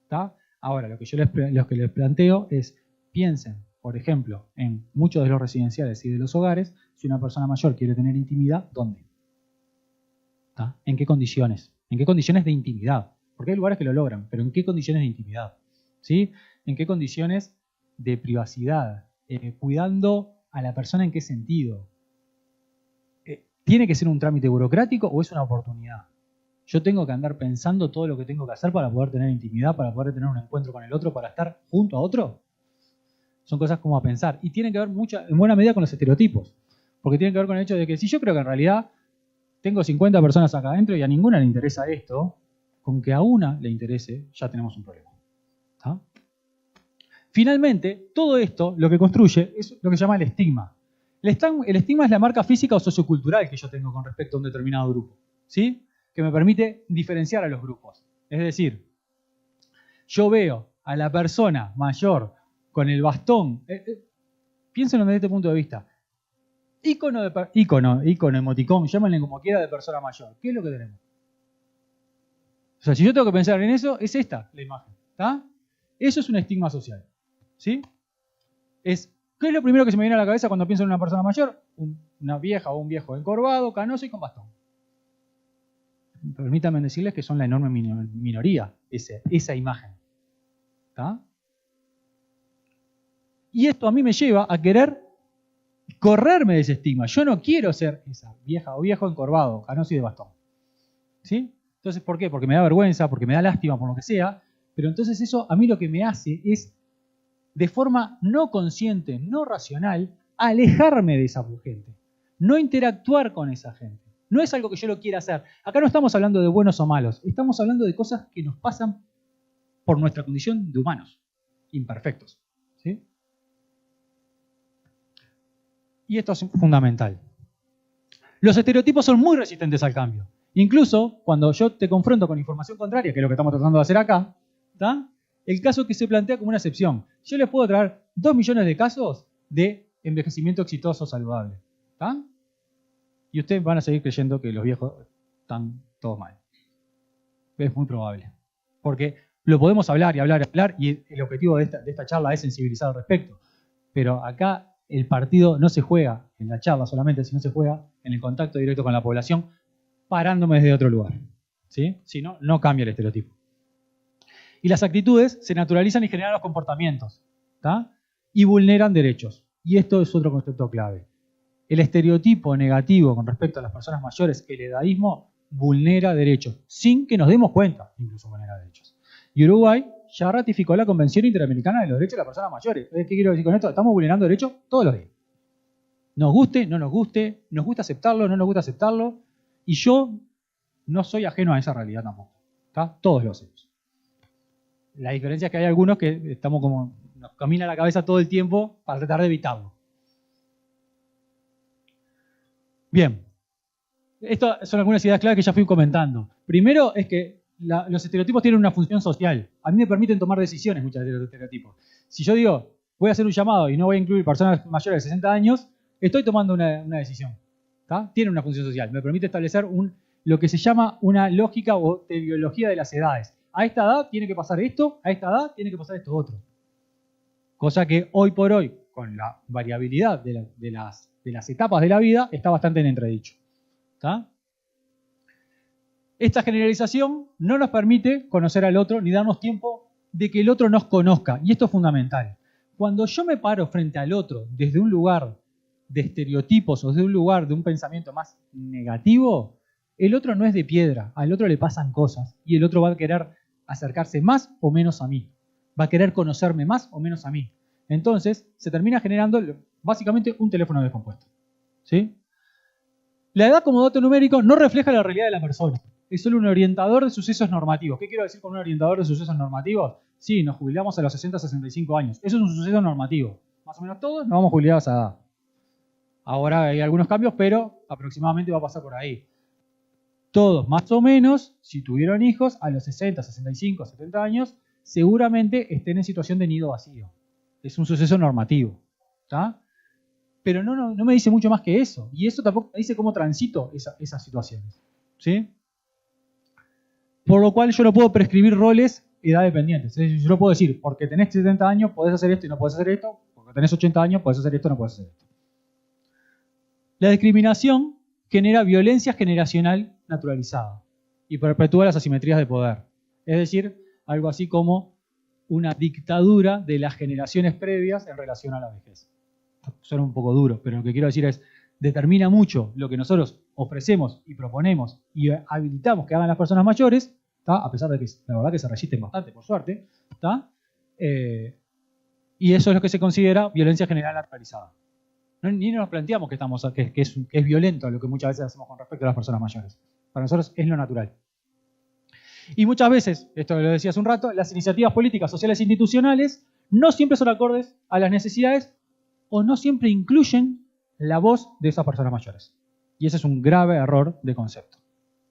¿Tá? Ahora, lo que yo les planteo es, piensen, por ejemplo, en muchos de los residenciales y de los hogares, si una persona mayor quiere tener intimidad, ¿dónde? ¿Tá? ¿En qué condiciones? ¿En qué condiciones de intimidad? Porque hay lugares que lo logran, pero ¿en qué condiciones de intimidad? ¿Sí? ¿En qué condiciones de privacidad? Cuidando a la persona en qué sentido. ¿Tiene que ser un trámite burocrático o es una oportunidad? Yo tengo que andar pensando todo lo que tengo que hacer para poder tener intimidad, para poder tener un encuentro con el otro, para estar junto a otro. Son cosas como a pensar. Y tienen que ver en buena medida con los estereotipos. Porque tienen que ver con el hecho de que si yo creo que en realidad tengo 50 personas acá adentro y a ninguna le interesa esto, con que a una le interese, ya tenemos un problema. ¿Tá? Finalmente, todo esto lo que construye es lo que se llama el estigma. El estigma es la marca física o sociocultural que yo tengo con respecto a un determinado grupo, ¿sí? Que me permite diferenciar a los grupos. Es decir, yo veo a la persona mayor con el bastón, piénsenlo desde este punto de vista, ícono, emoticón, llámenle como quiera, de persona mayor. ¿Qué es lo que tenemos? O sea, si yo tengo que pensar en eso, es esta la imagen. ¿Tá? Eso es un estigma social. ¿Sí? ¿Qué es lo primero que se me viene a la cabeza cuando pienso en una persona mayor? Una vieja o un viejo encorvado, canoso y con bastón. Permítanme decirles que son la enorme minoría esa imagen. ¿Tá? Y esto a mí me lleva a querer correrme de ese estigma. Yo no quiero ser esa vieja o viejo encorvado, canoso y de bastón. ¿Sí? Entonces, ¿por qué? Porque me da vergüenza, porque me da lástima, por lo que sea. Pero entonces eso a mí lo que me hace es, de forma no consciente, no racional, alejarme de esa gente. No interactuar con esa gente. No es algo que yo lo quiera hacer. Acá no estamos hablando de buenos o malos. Estamos hablando de cosas que nos pasan por nuestra condición de humanos, imperfectos. ¿Sí? Y esto es fundamental. Los estereotipos son muy resistentes al cambio. Incluso cuando yo te confronto con información contraria, que es lo que estamos tratando de hacer acá, ¿tá? El caso que se plantea como una excepción. Yo les puedo traer 2 millones de casos de envejecimiento exitoso saludable. ¿Tá? Y ustedes van a seguir creyendo que los viejos están todos mal. Es muy probable. Porque lo podemos hablar y hablar y hablar, y el objetivo de esta charla es sensibilizar al respecto. Pero acá el partido no se juega en la charla solamente, sino se juega en el contacto directo con la población, parándome desde otro lugar. ¿Sí? Si no, no cambia el estereotipo. Y las actitudes se naturalizan y generan los comportamientos. ¿Tá? Y vulneran derechos. Y esto es otro concepto clave. El estereotipo negativo con respecto a las personas mayores, el edadismo, vulnera derechos, sin que nos demos cuenta, incluso vulnera derechos. Y Uruguay ya ratificó la Convención Interamericana de los Derechos de las Personas Mayores. ¿Qué quiero decir con esto? Estamos vulnerando derechos todos los días. Nos guste, no nos guste, nos gusta aceptarlo, no nos gusta aceptarlo, y yo no soy ajeno a esa realidad tampoco. ¿Tá? Todos lo hacemos. La diferencia es que hay algunos que estamos como, nos camina la cabeza todo el tiempo para tratar de evitarlo. Bien, estas son algunas ideas claves que ya fui comentando. Primero es que los estereotipos tienen una función social. A mí me permiten tomar decisiones muchas de los estereotipos. Si yo digo, voy a hacer un llamado y no voy a incluir personas mayores de 60 años, estoy tomando una decisión. ¿Tá? Tiene una función social. Me permite establecer lo que se llama una lógica o teleología de las edades. A esta edad tiene que pasar esto, a esta edad tiene que pasar esto otro. Cosa que hoy por hoy, con la variabilidad de las etapas de la vida, está bastante en entredicho. ¿Tá? Esta generalización no nos permite conocer al otro ni darnos tiempo de que el otro nos conozca. Y esto es fundamental. Cuando yo me paro frente al otro desde un lugar de estereotipos o desde un lugar de un pensamiento más negativo, el otro no es de piedra, al otro le pasan cosas y el otro va a querer acercarse más o menos a mí. Va a querer conocerme más o menos a mí. Entonces, se termina generando básicamente un teléfono descompuesto. ¿Sí? La edad como dato numérico no refleja la realidad de la persona. Es solo un orientador de sucesos normativos. ¿Qué quiero decir con un orientador de sucesos normativos? Sí, nos jubilamos a los 60, 65 años. Eso es un suceso normativo. Más o menos todos nos vamos jubilados a edad. Ahora hay algunos cambios, pero aproximadamente va a pasar por ahí. Todos, más o menos, si tuvieron hijos, a los 60, 65, 70 años, seguramente estén en situación de nido vacío. Es un suceso normativo. ¿Está? Pero no me dice mucho más que eso. Y eso tampoco me dice cómo transito esas situaciones. ¿Sí? Por lo cual yo no puedo prescribir roles edad dependientes. Es decir, yo no puedo decir, porque tenés 70 años podés hacer esto y no podés hacer esto, porque tenés 80 años podés hacer esto y no podés hacer esto. La discriminación genera violencia generacional naturalizada y perpetúa las asimetrías de poder. Es decir, algo así como una dictadura de las generaciones previas en relación a la vejez. Suena un poco duro, pero lo que quiero decir es, determina mucho lo que nosotros ofrecemos y proponemos y habilitamos que hagan las personas mayores, ¿tá? A pesar de que la verdad que se resisten bastante, por suerte, ¿tá? Y eso es lo que se considera violencia general naturalizada. Ni nos planteamos que es violento lo que muchas veces hacemos con respecto a las personas mayores. Para nosotros es lo natural. Y muchas veces, esto lo decía hace un rato, las iniciativas políticas, sociales e institucionales no siempre son acordes a las necesidades o no siempre incluyen la voz de esas personas mayores. Y ese es un grave error de concepto.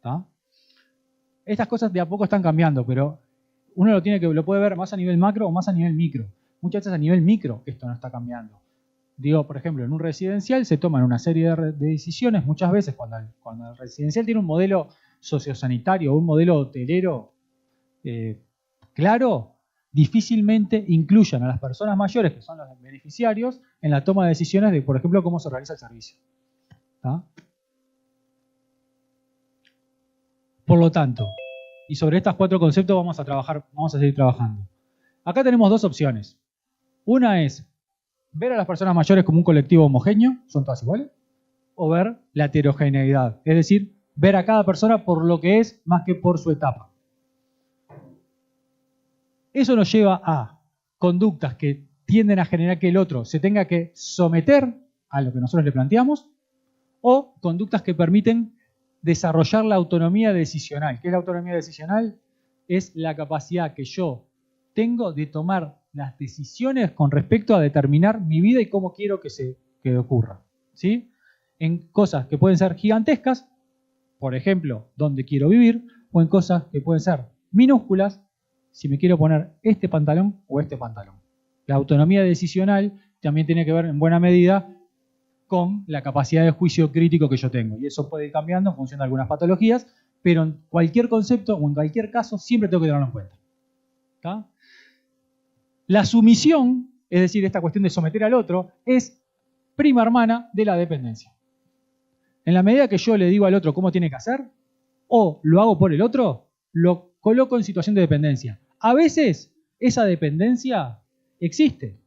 ¿Tá? Estas cosas de a poco están cambiando, pero uno lo puede ver más a nivel macro o más a nivel micro. Muchas veces a nivel micro esto no está cambiando. Digo, por ejemplo, en un residencial se toman una serie de decisiones, muchas veces cuando el residencial tiene un modelo sociosanitario o un modelo hotelero claro, difícilmente incluyan a las personas mayores, que son los beneficiarios, en la toma de decisiones de, por ejemplo, cómo se realiza el servicio. ¿Tá? Por lo tanto, y sobre estos 4 conceptos vamos a seguir trabajando. Acá tenemos 2 opciones. Una es ver a las personas mayores como un colectivo homogéneo, son todas iguales, o ver la heterogeneidad, es decir, ver a cada persona por lo que es más que por su etapa. Eso nos lleva a conductas que tienden a generar que el otro se tenga que someter a lo que nosotros le planteamos, o conductas que permiten desarrollar la autonomía decisional. ¿Qué es la autonomía decisional? Es la capacidad que yo tengo de tomar las decisiones con respecto a determinar mi vida y cómo quiero que ocurra. ¿Sí? En cosas que pueden ser gigantescas, por ejemplo, dónde quiero vivir, o en cosas que pueden ser minúsculas, si me quiero poner este pantalón o este pantalón. La autonomía decisional también tiene que ver en buena medida con la capacidad de juicio crítico que yo tengo. Y eso puede ir cambiando en función de algunas patologías, pero en cualquier concepto o en cualquier caso siempre tengo que tenerlo en cuenta. ¿Tá? La sumisión, es decir, esta cuestión de someter al otro, es prima hermana de la dependencia. En la medida que yo le digo al otro cómo tiene que hacer, o lo hago por el otro, lo coloco en situación de dependencia. A veces esa dependencia existe.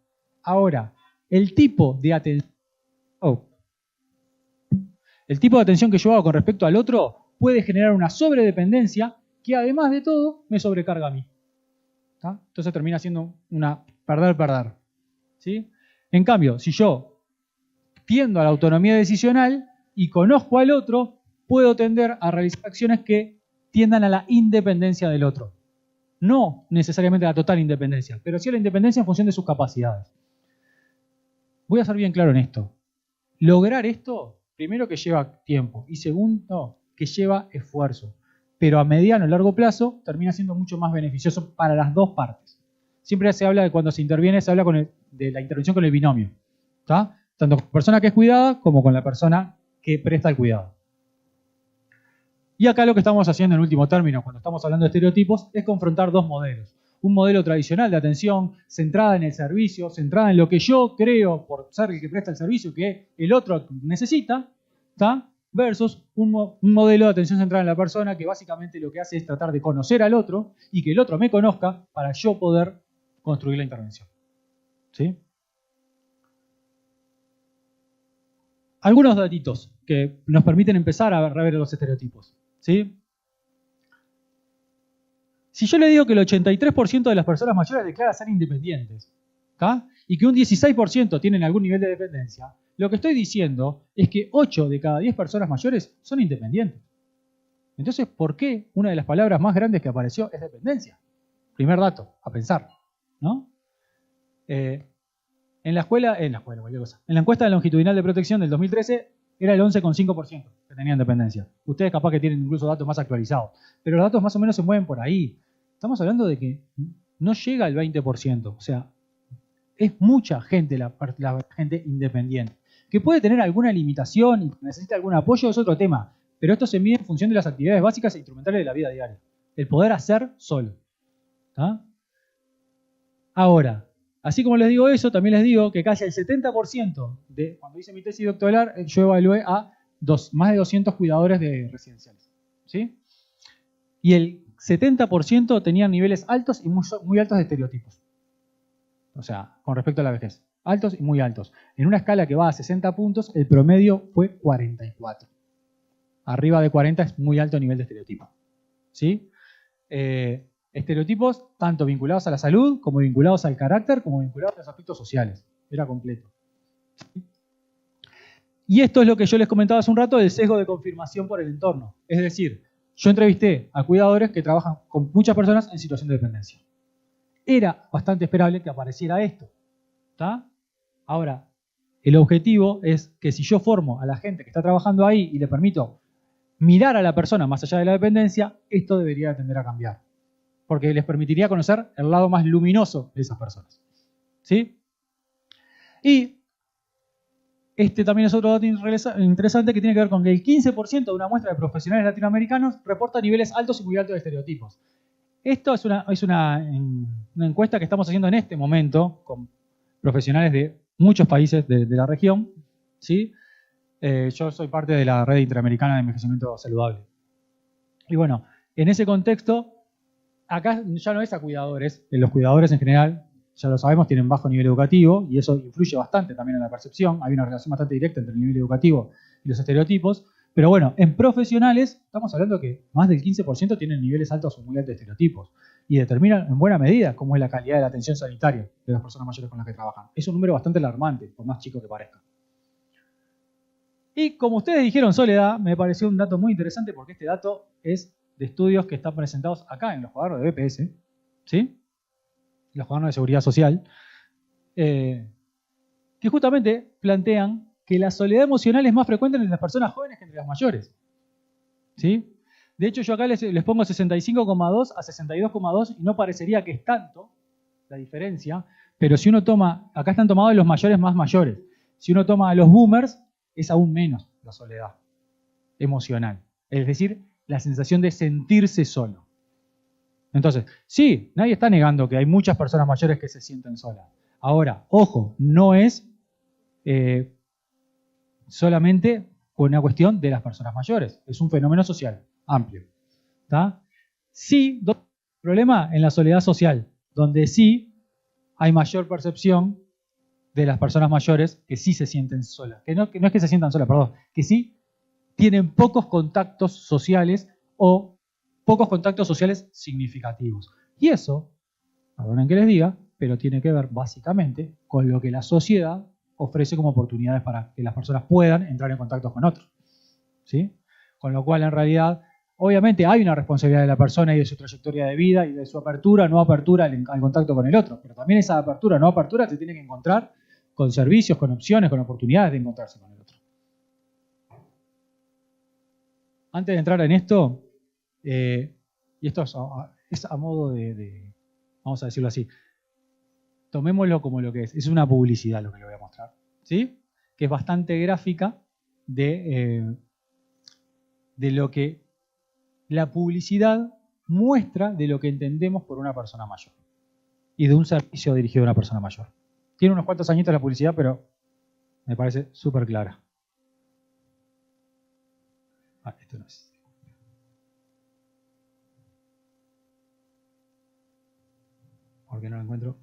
Ahora, el tipo de atención que yo hago con respecto al otro puede generar una sobredependencia que además de todo me sobrecarga a mí. ¿Tá? Entonces termina siendo una perder-perder. ¿Sí? En cambio, si yo tiendo a la autonomía decisional y conozco al otro, puedo tender a realizar acciones que tiendan a la independencia del otro. No necesariamente a la total independencia, pero sí a la independencia en función de sus capacidades. Voy a ser bien claro en esto. Lograr esto, primero que lleva tiempo y segundo que lleva esfuerzo. Pero a mediano o largo plazo termina siendo mucho más beneficioso para las dos partes. Siempre se habla de cuando se interviene, se habla de la intervención con el binomio. ¿Tá? Tanto con la persona que es cuidada como con la persona que presta el cuidado. Y acá lo que estamos haciendo en último término, cuando estamos hablando de estereotipos, es confrontar 2 modelos. Un modelo tradicional de atención centrada en el servicio, centrada en lo que yo creo por ser el que presta el servicio que el otro necesita, ¿tá? Versus un modelo de atención centrada en la persona que básicamente lo que hace es tratar de conocer al otro y que el otro me conozca para yo poder construir la intervención. ¿Sí? Algunos datitos que nos permiten empezar a rever los estereotipos. ¿Sí? Si yo le digo que el 83% de las personas mayores declara ser independientes, ¿tá? Y que un 16% tienen algún nivel de dependencia, Lo que estoy diciendo es que 8 de cada 10 personas mayores son independientes. Entonces, ¿por qué una de las palabras más grandes que apareció es dependencia? Primer dato, a pensar, ¿no? En la encuesta de longitudinal de protección del 2013 era el 11,5% que tenían dependencia. Ustedes capaz que tienen incluso datos más actualizados, pero los datos más o menos se mueven por ahí. Estamos hablando de que no llega al 20%, o sea, es mucha gente la gente independiente. Que puede tener alguna limitación y necesita algún apoyo es otro tema, pero esto se mide en función de las actividades básicas e instrumentales de la vida diaria. El poder hacer solo. ¿Tá? Ahora, así como les digo eso, también les digo que casi el 70% de, cuando hice mi tesis doctoral, yo evalué a más de 200 cuidadores de residenciales. ¿Sí? Y el 70% tenían niveles altos y muy altos de estereotipos. O sea, con respecto a la vejez. Altos y muy altos. En una escala que va a 60 puntos, el promedio fue 44. Arriba de 40 es muy alto nivel de estereotipo. ¿Sí? Estereotipos tanto vinculados a la salud, como vinculados al carácter, como vinculados a los aspectos sociales. Era completo. ¿Sí? Y esto es lo que yo les comentaba hace un rato del sesgo de confirmación por el entorno. Es decir, yo entrevisté a cuidadores que trabajan con muchas personas en situación de dependencia. Era bastante esperable que apareciera esto. ¿Tá? Ahora, el objetivo es que si yo formo a la gente que está trabajando ahí y le permito mirar a la persona más allá de la dependencia, esto debería tender a cambiar. Porque les permitiría conocer el lado más luminoso de esas personas. ¿Sí? Y este también es otro dato interesante que tiene que ver con que el 15% de una muestra de profesionales latinoamericanos reporta niveles altos y muy altos de estereotipos. Esto es una encuesta que estamos haciendo en este momento con profesionales de muchos países de la región. ¿Sí? Yo soy parte de la Red Interamericana de Envejecimiento Saludable. Y bueno, en ese contexto, acá ya no es a cuidadores. Los cuidadores en general, ya lo sabemos, tienen bajo nivel educativo y eso influye bastante también en la percepción. Hay una relación bastante directa entre el nivel educativo y los estereotipos. Pero bueno, en profesionales estamos hablando que más del 15% tienen niveles altos o muy altos de estereotipos y determinan en buena medida cómo es la calidad de la atención sanitaria de las personas mayores con las que trabajan. Es un número bastante alarmante, por más chico que parezca. Y como ustedes dijeron, Soledad, me pareció un dato muy interesante porque este dato es de estudios que están presentados acá en los cuadernos de BPS, ¿sí? Los cuadernos de seguridad social, que justamente plantean que la soledad emocional es más frecuente entre las personas jóvenes que entre las mayores. ¿Sí? De hecho, yo acá les pongo 65,2 a 62,2 y no parecería que es tanto la diferencia, pero si uno toma, acá están tomados los mayores más mayores, si uno toma a los boomers, es aún menos la soledad emocional. Es decir, la sensación de sentirse solo. Entonces, sí, nadie está negando que hay muchas personas mayores que se sienten solas. Ahora, ojo, no es solamente una cuestión de las personas mayores. Es un fenómeno social amplio. ¿Tá? Sí, problema en la soledad social, donde sí hay mayor percepción de las personas mayores que sí se sienten solas. Que no es que se sientan solas, perdón, que sí tienen pocos contactos sociales o pocos contactos sociales significativos. Y eso, perdonen que les diga, pero tiene que ver básicamente con lo que la sociedad ofrece como oportunidades para que las personas puedan entrar en contacto con otros. ¿Sí? Con lo cual, en realidad, obviamente hay una responsabilidad de la persona y de su trayectoria de vida y de su apertura o no apertura al contacto con el otro. Pero también esa apertura o no apertura se tiene que encontrar con servicios, con opciones, con oportunidades de encontrarse con el otro. Antes de entrar en esto, y esto es a modo de, vamos a decirlo así, tomémoslo como lo que es una publicidad lo que le voy a mostrar, ¿sí? Que es bastante gráfica de lo que la publicidad muestra de lo que entendemos por una persona mayor y de un servicio dirigido a una persona mayor. Tiene unos cuantos añitos la publicidad, pero me parece súper clara. Esto no es. ¿Por qué no lo encuentro?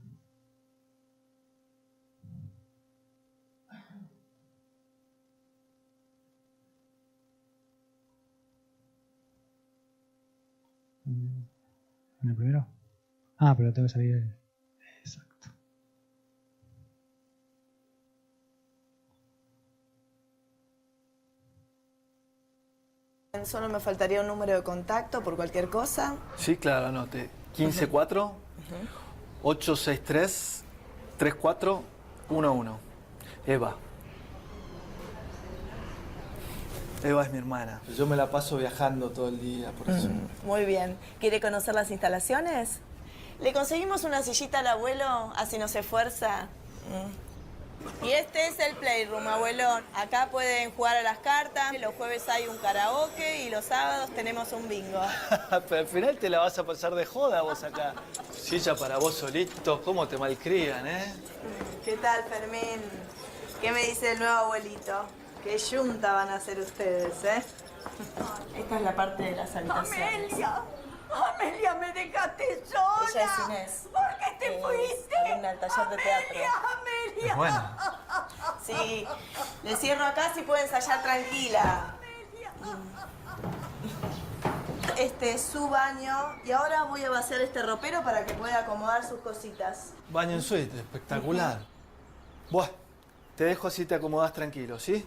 ¿En el primero? Pero tengo que salir. Exacto. Solo me faltaría un número de contacto por cualquier cosa. Sí, claro, anote. 154-863-3411. Eva. Eva es mi hermana. Yo me la paso viajando todo el día, por eso. Muy bien. ¿Quiere conocer las instalaciones? Le conseguimos una sillita al abuelo, así no se esfuerza. Y este es el playroom, abuelo. Acá pueden jugar a las cartas, los jueves hay un karaoke y los sábados tenemos un bingo. Pero al final te la vas a pasar de joda vos acá. Silla para vos solito, ¿cómo te malcrían, eh? ¿Qué tal, Fermín? ¿Qué me dice el nuevo abuelito? Qué yunta van a ser ustedes, ¿eh? Esta es la parte de las habitaciones. ¡Amelia! ¡Amelia, me dejaste sola! Ella es Inés. ¿Por qué te fuiste? Alumna del taller de teatro. ¡Amelia! Bueno. Sí, le cierro acá si puede ensayar tranquila. Este es su baño y ahora voy a vaciar este ropero para que pueda acomodar sus cositas. Baño en suite, espectacular. Buah, te dejo así te acomodás tranquilo, ¿sí?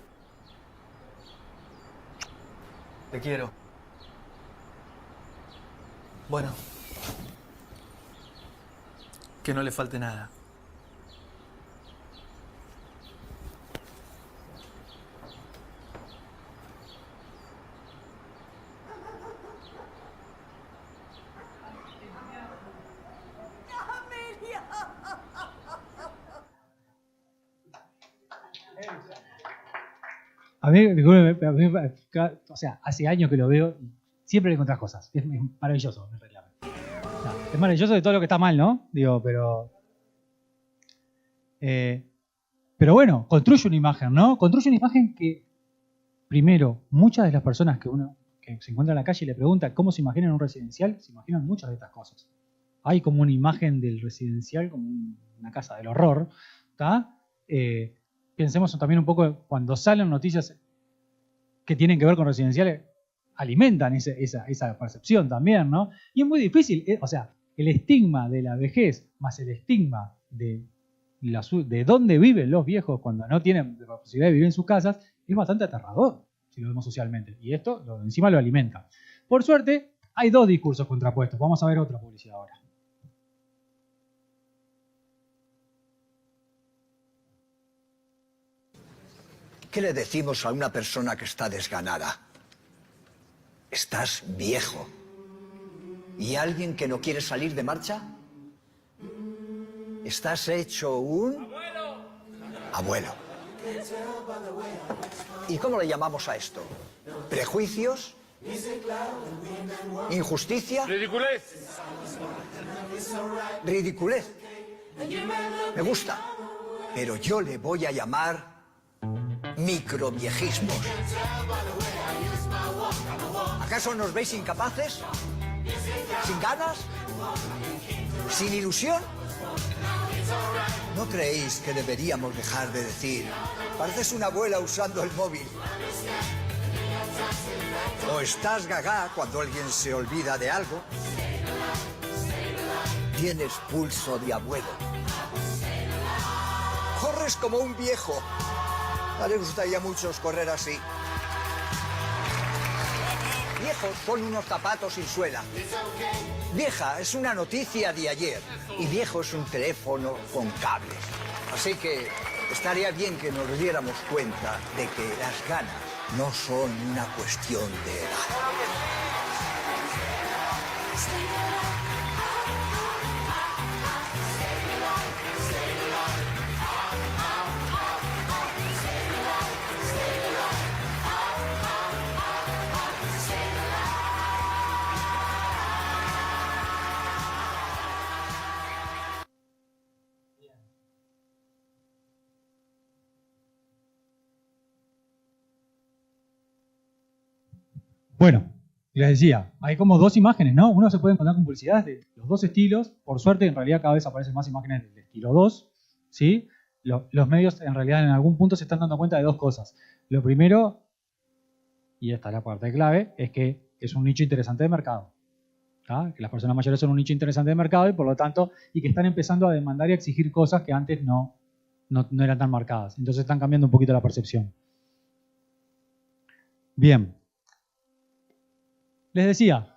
Te quiero. Bueno. Que no le falte nada. A mí, discúlpeme, a mí, o sea, hace años que lo veo y siempre le encontrás cosas. Es maravilloso, en realidad. O sea, es maravilloso de todo lo que está mal, ¿no? Digo, pero bueno, construye una imagen, ¿no? Construye una imagen que, primero, muchas de las personas que se encuentra en la calle y le pregunta cómo se imaginan un residencial, se imaginan muchas de estas cosas. Hay como una imagen del residencial, como una casa del horror, ¿está? Pensemos también un poco cuando salen noticias que tienen que ver con residenciales, alimentan esa percepción también, ¿no? Y es muy difícil, o sea, el estigma de la vejez más el estigma de dónde viven los viejos cuando no tienen la posibilidad de vivir en sus casas es bastante aterrador, si lo vemos socialmente. Y esto encima lo alimenta. Por suerte, hay dos discursos contrapuestos. Vamos a ver otra publicidad ahora. ¿Qué le decimos a una persona que está desganada? Estás viejo. ¿Y alguien que no quiere salir de marcha? Estás hecho un... Abuelo. ¿Y cómo le llamamos a esto? ¿Prejuicios? ¿Injusticia? ¡Ridiculez! Ridiculez. Me gusta. Pero yo le voy a llamar microviejismos. ¿Acaso nos veis incapaces? ¿Sin ganas? ¿Sin ilusión? ¿No creéis que deberíamos dejar de decir pareces una abuela usando el móvil? ¿O estás gaga cuando alguien se olvida de algo? Tienes pulso de abuelo. Corres como un viejo. No les gustaría a muchos correr así. Viejos son unos zapatos sin suela. Vieja es una noticia de ayer. Y viejo es un teléfono con cables. Así que estaría bien que nos diéramos cuenta de que las ganas no son una cuestión de edad. Bueno, les decía, hay como dos imágenes, ¿no? Uno se puede encontrar con publicidades de los dos estilos. Por suerte, en realidad cada vez aparecen más imágenes del estilo 2, ¿sí? Los medios, en realidad, en algún punto se están dando cuenta de dos cosas. Lo primero, y esta es la parte clave, es que es un nicho interesante de mercado. ¿Tá? Que las personas mayores son un nicho interesante de mercado y por lo tanto, y que están empezando a demandar y a exigir cosas que antes no eran tan marcadas. Entonces están cambiando un poquito la percepción. Bien. Les decía,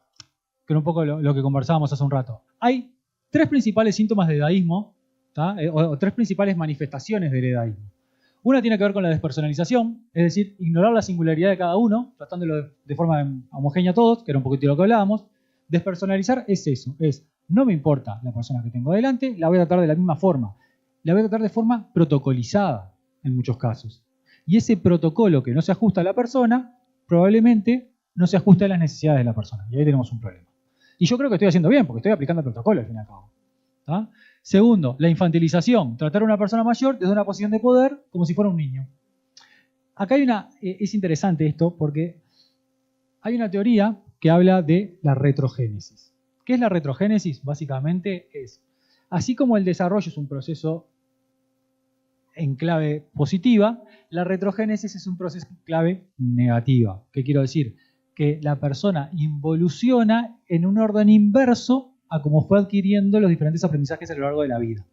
que era un poco lo que conversábamos hace un rato. Hay 3 principales síntomas de edaísmo, o 3 principales manifestaciones del edaísmo. Una tiene que ver con la despersonalización, es decir, ignorar la singularidad de cada uno, tratándolo de forma homogénea a todos, que era un poquito lo que hablábamos. Despersonalizar es eso, es no me importa la persona que tengo delante, la voy a tratar de la misma forma. La voy a tratar de forma protocolizada en muchos casos. Y ese protocolo que no se ajusta a la persona, probablemente no se ajusta a las necesidades de la persona. Y ahí tenemos un problema. Y yo creo que estoy haciendo bien, porque estoy aplicando el protocolo al fin y al cabo. ¿Tá? Segundo, la infantilización. Tratar a una persona mayor desde una posición de poder como si fuera un niño. Acá hay es interesante esto porque hay una teoría que habla de la retrogénesis. ¿Qué es la retrogénesis? Básicamente es, así como el desarrollo es un proceso en clave positiva, la retrogénesis es un proceso en clave negativa. ¿Qué quiero decir? Que la persona involuciona en un orden inverso a cómo fue adquiriendo los diferentes aprendizajes a lo largo de la vida.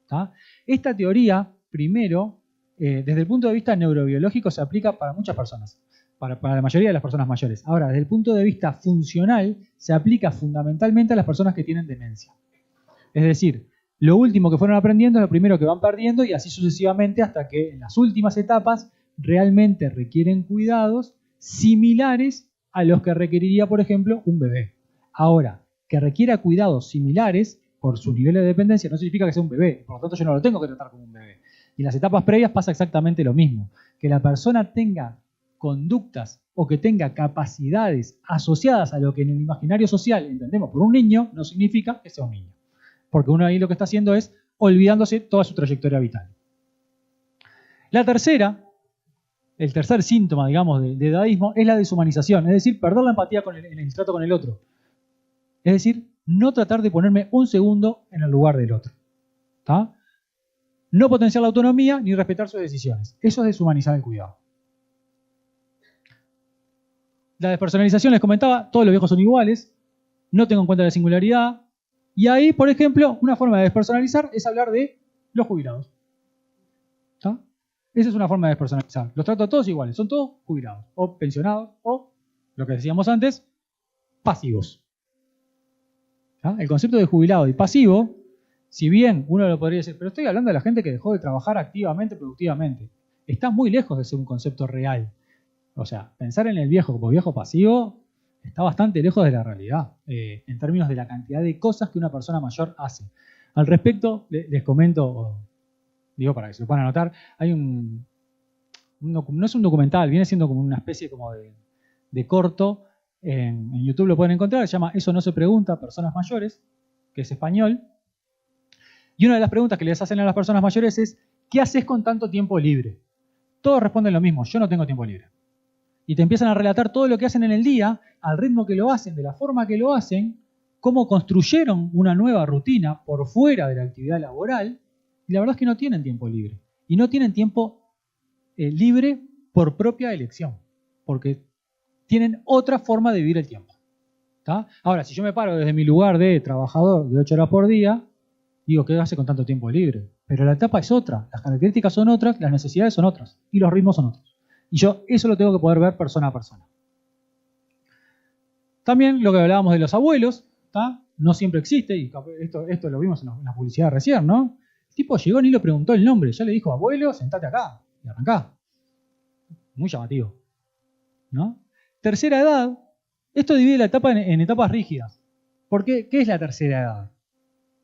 ¿Tá? Esta teoría, primero, desde el punto de vista neurobiológico, se aplica para muchas personas, para la mayoría de las personas mayores. Ahora, desde el punto de vista funcional, se aplica fundamentalmente a las personas que tienen demencia. Es decir, lo último que fueron aprendiendo es lo primero que van perdiendo y así sucesivamente hasta que en las últimas etapas realmente requieren cuidados similares a los que requeriría, por ejemplo, un bebé. Ahora, que requiera cuidados similares por su nivel de dependencia no significa que sea un bebé, por lo tanto yo no lo tengo que tratar como un bebé. Y en las etapas previas pasa exactamente lo mismo. Que la persona tenga conductas o que tenga capacidades asociadas a lo que en el imaginario social entendemos por un niño, no significa que sea un niño. Porque uno ahí lo que está haciendo es olvidándose toda su trayectoria vital. La tercera, el tercer síntoma, digamos, de edaísmo es la deshumanización, es decir, perder la empatía en el trato con el otro. Es decir, no tratar de ponerme un segundo en el lugar del otro. ¿Tá? No potenciar la autonomía ni respetar sus decisiones. Eso es deshumanizar el cuidado. La despersonalización, les comentaba, todos los viejos son iguales, no tengo en cuenta la singularidad. Y ahí, por ejemplo, una forma de despersonalizar es hablar de los jubilados. ¿Tá? Esa es una forma de despersonalizar. Los trato a todos iguales, son todos jubilados, o pensionados, o, lo que decíamos antes, pasivos. ¿Tá? El concepto de jubilado y pasivo, si bien uno lo podría decir, pero estoy hablando de la gente que dejó de trabajar activamente, productivamente, está muy lejos de ser un concepto real. O sea, pensar en el viejo como viejo pasivo está bastante lejos de la realidad, en términos de la cantidad de cosas que una persona mayor hace. Al respecto, les comento, digo para que se lo puedan anotar, hay no es un documental, viene siendo como una especie como de corto, en YouTube lo pueden encontrar, se llama Eso no se pregunta, personas mayores, que es español. Y una de las preguntas que les hacen a las personas mayores es, ¿qué haces con tanto tiempo libre? Todos responden lo mismo, yo no tengo tiempo libre. Y te empiezan a relatar todo lo que hacen en el día, al ritmo que lo hacen, de la forma que lo hacen, cómo construyeron una nueva rutina por fuera de la actividad laboral, y la verdad es que no tienen tiempo libre. Y no tienen tiempo libre por propia elección, porque tienen otra forma de vivir el tiempo. ¿Tá? Ahora, si yo me paro desde mi lugar de trabajador de 8 horas por día, digo, ¿qué hace con tanto tiempo libre? Pero la etapa es otra, las características son otras, las necesidades son otras, y los ritmos son otros. Y yo eso lo tengo que poder ver persona a persona. También lo que hablábamos de los abuelos, ¿tá? No siempre existe, y esto lo vimos en la publicidad recién, ¿no? El tipo llegó ni le preguntó el nombre, ya le dijo, abuelo, sentate acá, y arrancá. Muy llamativo, ¿no? Tercera edad, esto divide la etapa en etapas rígidas. ¿Por qué? ¿Qué es la tercera edad?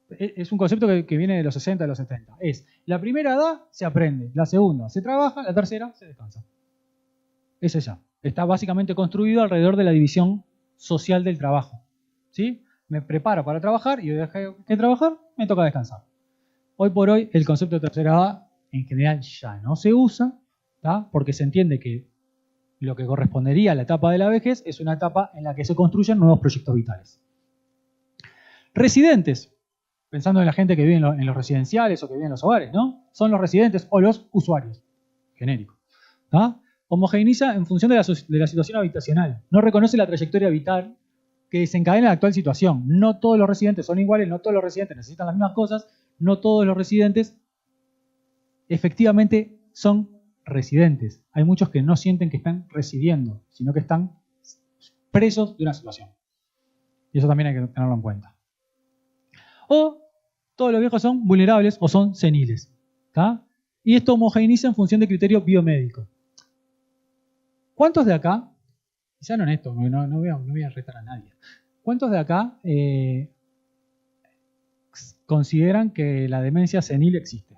Es un concepto que viene de los 60, de los 70. Es, la primera edad se aprende, la segunda se trabaja, la tercera se descansa. Es ella. Está básicamente construido alrededor de la división social del trabajo. ¿Sí? Me preparo para trabajar y dejé de trabajar, me toca descansar. Hoy por hoy el concepto de tercera edad en general ya no se usa, ¿tá? Porque se entiende que lo que correspondería a la etapa de la vejez es una etapa en la que se construyen nuevos proyectos vitales. Residentes, pensando en la gente que vive en los residenciales o que vive en los hogares, ¿no? Son los residentes o los usuarios, genérico. ¿Tá? Homogeneiza en función de la situación habitacional. No reconoce la trayectoria vital que desencadena la actual situación. No todos los residentes son iguales, no todos los residentes necesitan las mismas cosas, no todos los residentes efectivamente son residentes. Hay muchos que no sienten que están residiendo, sino que están presos de una situación. Y eso también hay que tenerlo en cuenta. O todos los viejos son vulnerables o son seniles. ¿Tá? Y esto homogeneiza en función de criterio biomédico. ¿Cuántos de acá, sean honestos, no voy a retar a nadie, cuántos de acá consideran que la demencia senil existe?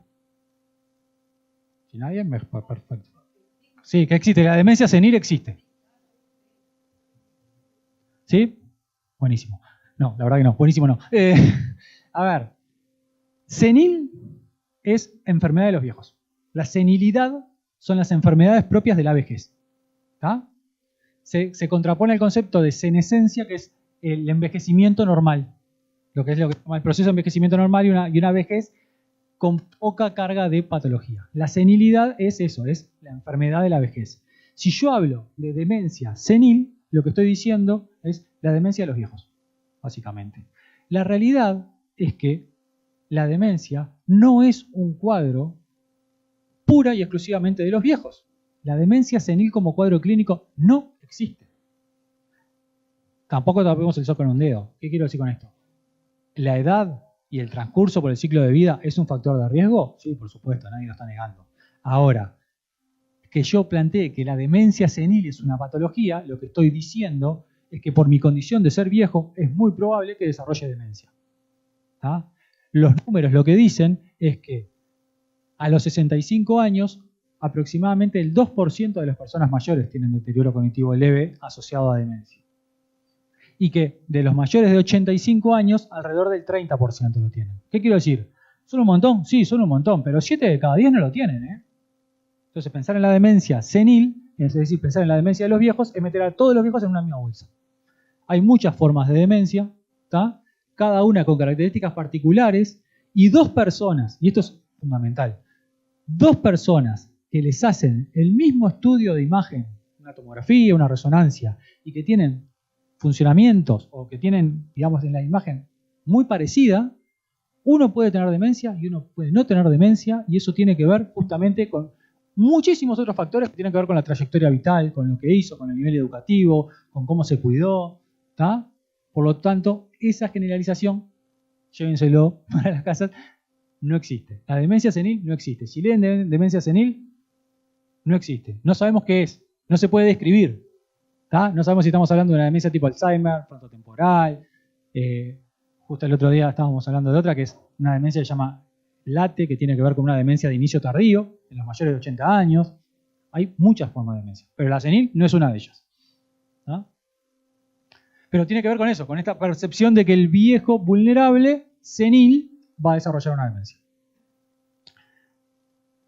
Si nadie, perfecto. Sí, que existe, la demencia senil existe. ¿Sí? Buenísimo. No, la verdad que no, buenísimo no. A ver, senil es enfermedad de los viejos. La senilidad son las enfermedades propias de la vejez. ¿Tá? Se contrapone al concepto de senescencia, que es el envejecimiento normal. Lo que se llama el proceso de envejecimiento normal y una vejez con poca carga de patología. La senilidad es eso, es la enfermedad de la vejez. Si yo hablo de demencia senil, lo que estoy diciendo es la demencia de los viejos, básicamente. La realidad es que la demencia no es un cuadro pura y exclusivamente de los viejos. La demencia senil como cuadro clínico no existe. Tampoco tapemos el sol con un dedo. ¿Qué quiero decir con esto? ¿La edad y el transcurso por el ciclo de vida es un factor de riesgo? Sí, por supuesto, nadie lo está negando. Ahora, que yo plantee que la demencia senil es una patología, lo que estoy diciendo es que por mi condición de ser viejo es muy probable que desarrolle demencia. ¿Tá? Los números lo que dicen es que a los 65 años aproximadamente el 2% de las personas mayores tienen deterioro cognitivo leve asociado a demencia. Y que de los mayores de 85 años, alrededor del 30% lo tienen. ¿Qué quiero decir? ¿Son un montón? Sí, son un montón, pero 7 de cada 10 no lo tienen, ¿eh? Entonces pensar en la demencia senil, es decir, pensar en la demencia de los viejos, es meter a todos los viejos en una misma bolsa. Hay muchas formas de demencia, ¿tá? Cada una con características particulares, y dos personas, y esto es fundamental, dos personas que les hacen el mismo estudio de imagen, una tomografía, una resonancia, y que tienen funcionamientos o que tienen, digamos, en la imagen muy parecida, uno puede tener demencia y uno puede no tener demencia, y eso tiene que ver justamente con muchísimos otros factores que tienen que ver con la trayectoria vital, con lo que hizo, con el nivel educativo, con cómo se cuidó, ¿tá? Por lo tanto, esa generalización, llévenselo para las casas, no existe. La demencia senil no existe. Si leen demencia senil, no existe. No sabemos qué es. No se puede describir. ¿Tá? No sabemos si estamos hablando de una demencia tipo Alzheimer, frontotemporal. Justo el otro día estábamos hablando de otra que es una demencia que se llama LATE, que tiene que ver con una demencia de inicio tardío, en los mayores de 80 años. Hay muchas formas de demencia, pero la senil no es una de ellas. ¿Tá? Pero tiene que ver con eso, con esta percepción de que el viejo vulnerable, senil, va a desarrollar una demencia.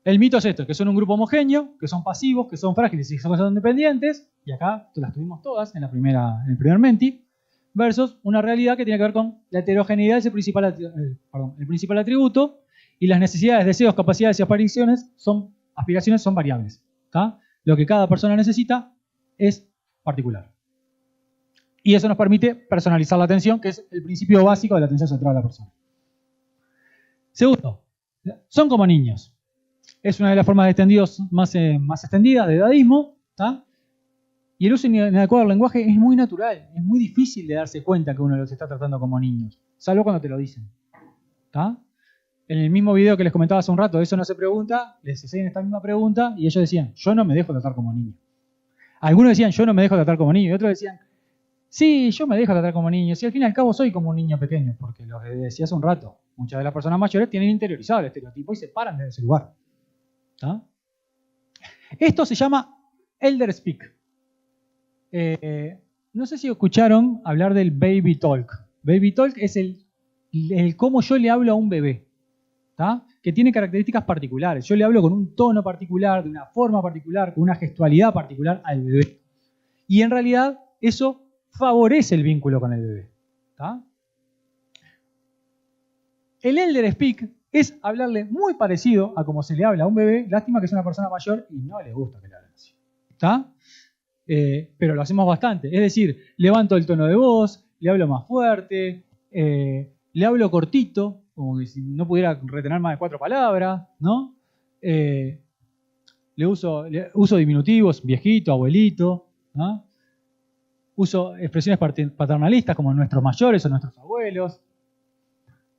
El mito es esto, que son un grupo homogéneo, que son pasivos, que son frágiles y que son dependientes, y acá las tuvimos todas en el primer Menti, versus una realidad que tiene que ver con la heterogeneidad, es el principal atributo, y las necesidades, deseos, capacidades y aspiraciones son variables. ¿Tá? Lo que cada persona necesita es particular. Y eso nos permite personalizar la atención, que es el principio básico de la atención centrada a la persona. Segundo, son como niños. Es una de las formas de extendidos más extendidas de edadismo. ¿Tá? Y el uso inadecuado del lenguaje es muy natural. Es muy difícil de darse cuenta que uno los está tratando como niños, salvo cuando te lo dicen. ¿Tá? En el mismo video que les comentaba hace un rato, eso no se pregunta, les hacían esta misma pregunta y ellos decían, yo no me dejo tratar como niño. Algunos decían, yo no me dejo tratar como niño, y otros decían, sí, yo me dejo tratar como niño. Si al fin y al cabo soy como un niño pequeño, porque lo que decía hace un rato, muchas de las personas mayores tienen interiorizado el estereotipo y se paran desde ese lugar. ¿Tá? Esto se llama Elder Speak. No sé si escucharon hablar del Baby Talk. Baby Talk es el cómo yo le hablo a un bebé. ¿Tá? Que tiene características particulares. Yo le hablo con un tono particular, de una forma particular, con una gestualidad particular al bebé. Y en realidad eso favorece el vínculo con el bebé. ¿Tá? El Elder Speak es hablarle muy parecido a como se le habla a un bebé. Lástima que es una persona mayor y no le gusta que le hablen así. ¿Tá? Pero lo hacemos bastante. Es decir, levanto el tono de voz, le hablo más fuerte, le hablo cortito, como que si no pudiera retener más de 4 palabras, ¿no? Le uso diminutivos, viejito, abuelito, ¿no? Uso expresiones paternalistas como nuestros mayores o nuestros abuelos.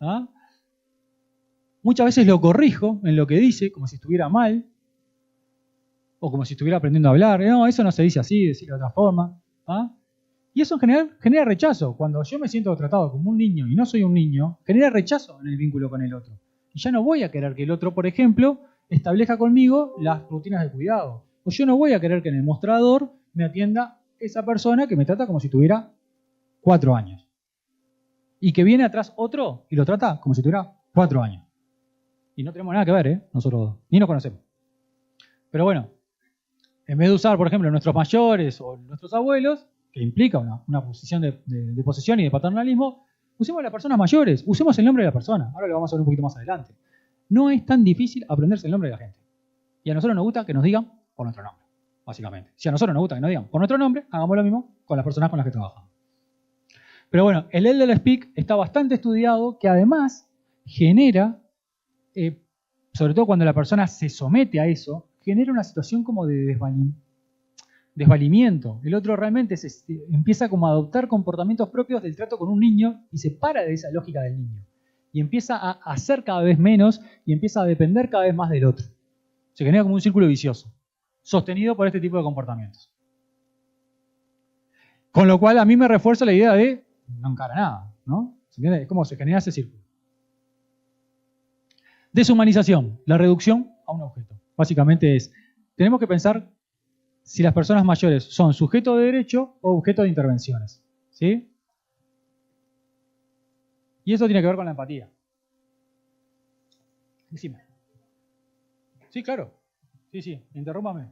¿Ah? Muchas veces lo corrijo en lo que dice, como si estuviera mal, o como si estuviera aprendiendo a hablar. No, eso no se dice así, decirlo de otra forma. ¿Ah? Y eso en general genera rechazo. Cuando yo me siento tratado como un niño y no soy un niño, genera rechazo en el vínculo con el otro. Y ya no voy a querer que el otro, por ejemplo, establezca conmigo las rutinas de cuidado. O yo no voy a querer que en el mostrador me atienda esa persona que me trata como si tuviera 4 años. Y que viene atrás otro y lo trata como si tuviera 4 años. Y no tenemos nada que ver, nosotros dos. Ni nos conocemos. Pero bueno, en vez de usar, por ejemplo, nuestros mayores o nuestros abuelos, que implica una posición de posesión y de paternalismo, usemos a las personas mayores, usemos el nombre de la persona. Ahora lo vamos a ver un poquito más adelante. No es tan difícil aprenderse el nombre de la gente. Y a nosotros nos gusta que nos digan por nuestro nombre, básicamente. Si a nosotros nos gusta que nos digan por nuestro nombre, hagamos lo mismo con las personas con las que trabajamos. Pero bueno, el Elder Speak está bastante estudiado, que además genera, sobre todo cuando la persona se somete a eso, genera una situación como de desvalimiento. El otro realmente empieza como a adoptar comportamientos propios del trato con un niño y se para de esa lógica del niño. Y empieza a hacer cada vez menos y empieza a depender cada vez más del otro. Se genera como un círculo vicioso, sostenido por este tipo de comportamientos. Con lo cual a mí me refuerza la idea de no encara nada, ¿no? Es como se genera ese círculo. Deshumanización, la reducción a un objeto. Básicamente tenemos que pensar si las personas mayores son sujeto de derecho o objeto de intervenciones. ¿Sí? Y eso tiene que ver con la empatía. Decime. Sí, claro. Sí, interrúmpame.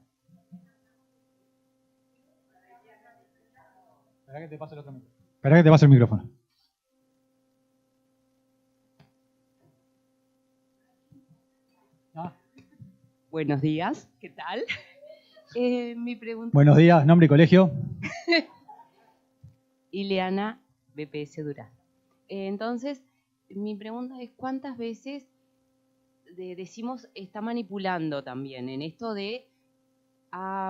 Espera que te pase el otro micrófono. Espera que te pase el micrófono. Buenos días, ¿qué tal? Mi pregunta... Buenos días, nombre y colegio. Ileana, BPS Durazno. Entonces, mi pregunta es, ¿cuántas veces decimos está manipulando también en esto de,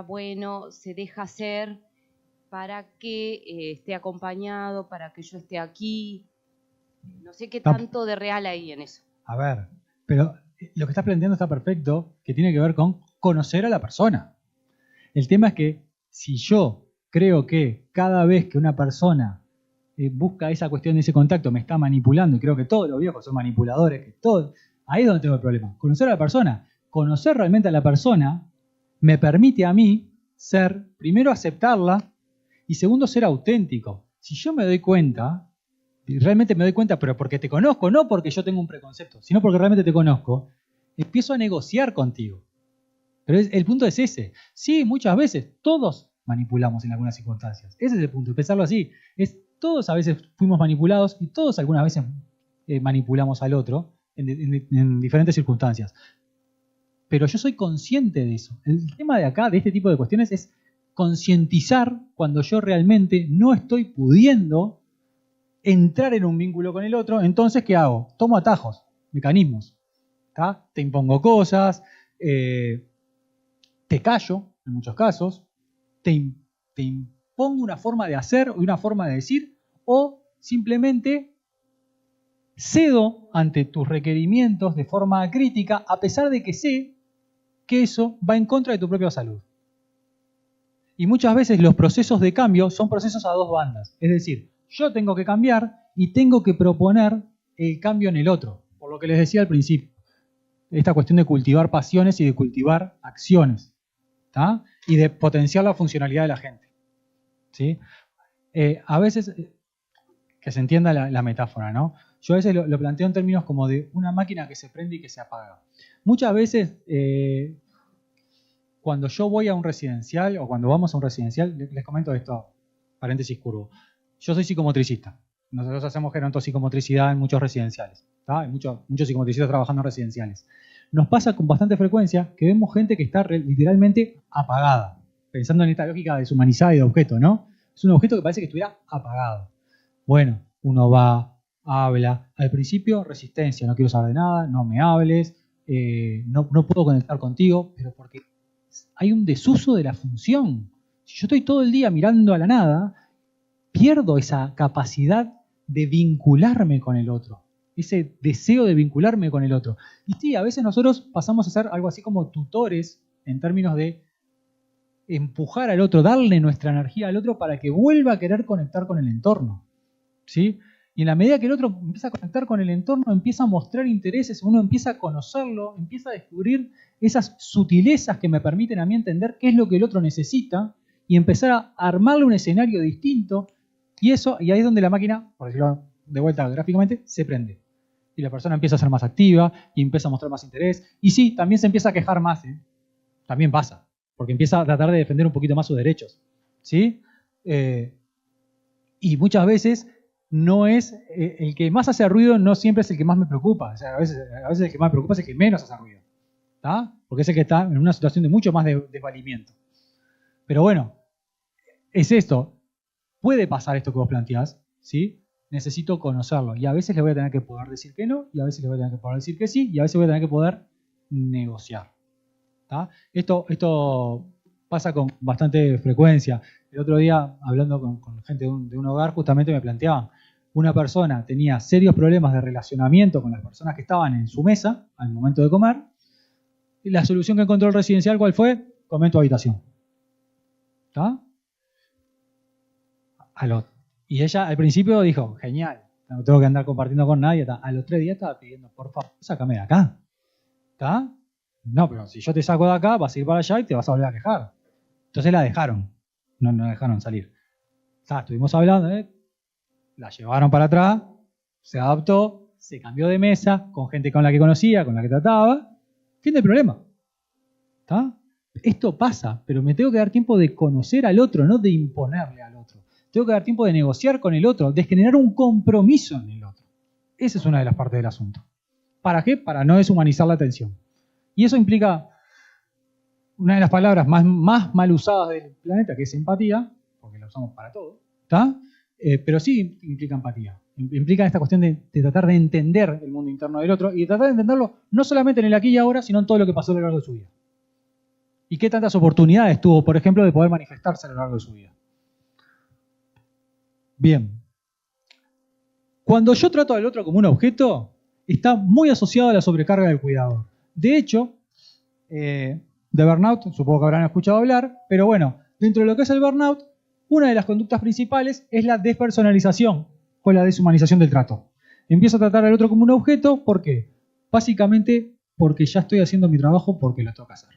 bueno, se deja hacer para que esté acompañado, para que yo esté aquí? No sé qué tanto de real hay en eso. A ver, pero lo que estás planteando está perfecto, que tiene que ver con conocer a la persona. El tema es que si yo creo que cada vez que una persona busca esa cuestión de ese contacto me está manipulando, y creo que todos los viejos son manipuladores, ahí es donde tengo el problema. Conocer a la persona. Conocer realmente a la persona me permite a mí ser, primero, aceptarla y segundo, ser auténtico. Si yo me doy cuenta, realmente me doy cuenta, pero porque te conozco, no porque yo tengo un preconcepto, sino porque realmente te conozco, empiezo a negociar contigo. Pero el punto es ese. Sí, muchas veces todos manipulamos en algunas circunstancias. Ese es el punto, pensarlo así. Todos a veces fuimos manipulados y todos algunas veces manipulamos al otro en diferentes circunstancias. Pero yo soy consciente de eso. El tema de acá, de este tipo de cuestiones, es concientizar cuando yo realmente no estoy pudiendo entrar en un vínculo con el otro. Entonces, ¿qué hago? Tomo atajos, mecanismos. ¿Tá? Te impongo cosas, te callo, en muchos casos, te impongo una forma de hacer o una forma de decir, o simplemente cedo ante tus requerimientos de forma crítica, a pesar de que sé que eso va en contra de tu propia salud. Y muchas veces los procesos de cambio son procesos a dos bandas. Es decir, yo tengo que cambiar y tengo que proponer el cambio en el otro. Por lo que les decía al principio. Esta cuestión de cultivar pasiones y de cultivar acciones. ¿Tá? Y de potenciar la funcionalidad de la gente. ¿Sí? A veces, que se entienda la metáfora, ¿no? Yo a veces lo planteo en términos como de una máquina que se prende y que se apaga. Muchas veces, cuando yo voy a un residencial o cuando vamos a un residencial, les comento esto, paréntesis curvo. Yo soy psicomotricista. Nosotros hacemos gerontopsicomotricidad en muchos residenciales. ¿Tá? Hay muchos psicomotricistas trabajando en residenciales. Nos pasa con bastante frecuencia que vemos gente que está literalmente apagada, pensando en esta lógica deshumanizada y de objeto, ¿no? Es un objeto que parece que estuviera apagado. Bueno, uno va, habla. Al principio, resistencia, no quiero saber de nada, no me hables, no puedo conectar contigo, pero porque hay un desuso de la función. Si yo estoy todo el día mirando a la nada, pierdo esa capacidad de vincularme con el otro, ese deseo de vincularme con el otro. Y sí, a veces nosotros pasamos a ser algo así como tutores en términos de empujar al otro, darle nuestra energía al otro para que vuelva a querer conectar con el entorno, ¿sí? Y en la medida que el otro empieza a conectar con el entorno, empieza a mostrar intereses, uno empieza a conocerlo, empieza a descubrir esas sutilezas que me permiten a mí entender qué es lo que el otro necesita y empezar a armarle un escenario distinto. Y ahí es donde la máquina, por decirlo de vuelta gráficamente, se prende. Y la persona empieza a ser más activa y empieza a mostrar más interés. Y sí, también se empieza a quejar más, ¿eh? También pasa, porque empieza a tratar de defender un poquito más sus derechos, ¿sí? Y muchas veces no es el que más hace ruido, no siempre es el que más me preocupa. O sea, a veces el que más me preocupa es el que menos hace ruido, ¿tá? Porque es el que está en una situación de mucho más desvalimiento. Pero bueno, es esto. Puede pasar esto que vos planteás, ¿sí? Necesito conocerlo. Y a veces le voy a tener que poder decir que no, y a veces le voy a tener que poder decir que sí, y a veces voy a tener que poder negociar, ¿tá? Esto pasa con bastante frecuencia. El otro día, hablando con gente de un hogar, justamente me planteaban, una persona tenía serios problemas de relacionamiento con las personas que estaban en su mesa al momento de comer, y la solución que encontró el residencial, ¿cuál fue? Come en tu habitación. ¿Está? Y ella al principio dijo, genial, no tengo que andar compartiendo con nadie. ¿Tá? A los 3 días estaba pidiendo, por favor, sácame de acá. ¿Está? No, pero si yo te saco de acá, vas a ir para allá y te vas a volver a quejar. Entonces la dejaron, no dejaron salir. Estuvimos hablando, la llevaron para atrás, se adaptó, se cambió de mesa, con gente con la que conocía, con la que trataba. Fin del problema. ¿Está? Esto pasa, pero me tengo que dar tiempo de conocer al otro, no de imponerle al otro. Tengo que dar tiempo de negociar con el otro, de generar un compromiso en el otro. Esa es una de las partes del asunto. ¿Para qué? Para no deshumanizar la atención. Y eso implica una de las palabras más mal usadas del planeta, que es empatía, porque la usamos para todo, ¿está? Pero sí implica empatía. Implica esta cuestión de tratar de entender el mundo interno del otro y de tratar de entenderlo no solamente en el aquí y ahora, sino en todo lo que pasó a lo largo de su vida. Y qué tantas oportunidades tuvo, por ejemplo, de poder manifestarse a lo largo de su vida. Bien. Cuando yo trato al otro como un objeto, está muy asociado a la sobrecarga del cuidador. De hecho, de burnout, supongo que habrán escuchado hablar, pero bueno, dentro de lo que es el burnout, una de las conductas principales es la despersonalización o la deshumanización del trato. Empiezo a tratar al otro como un objeto, ¿por qué? Básicamente porque ya estoy haciendo mi trabajo porque lo tengo que hacer.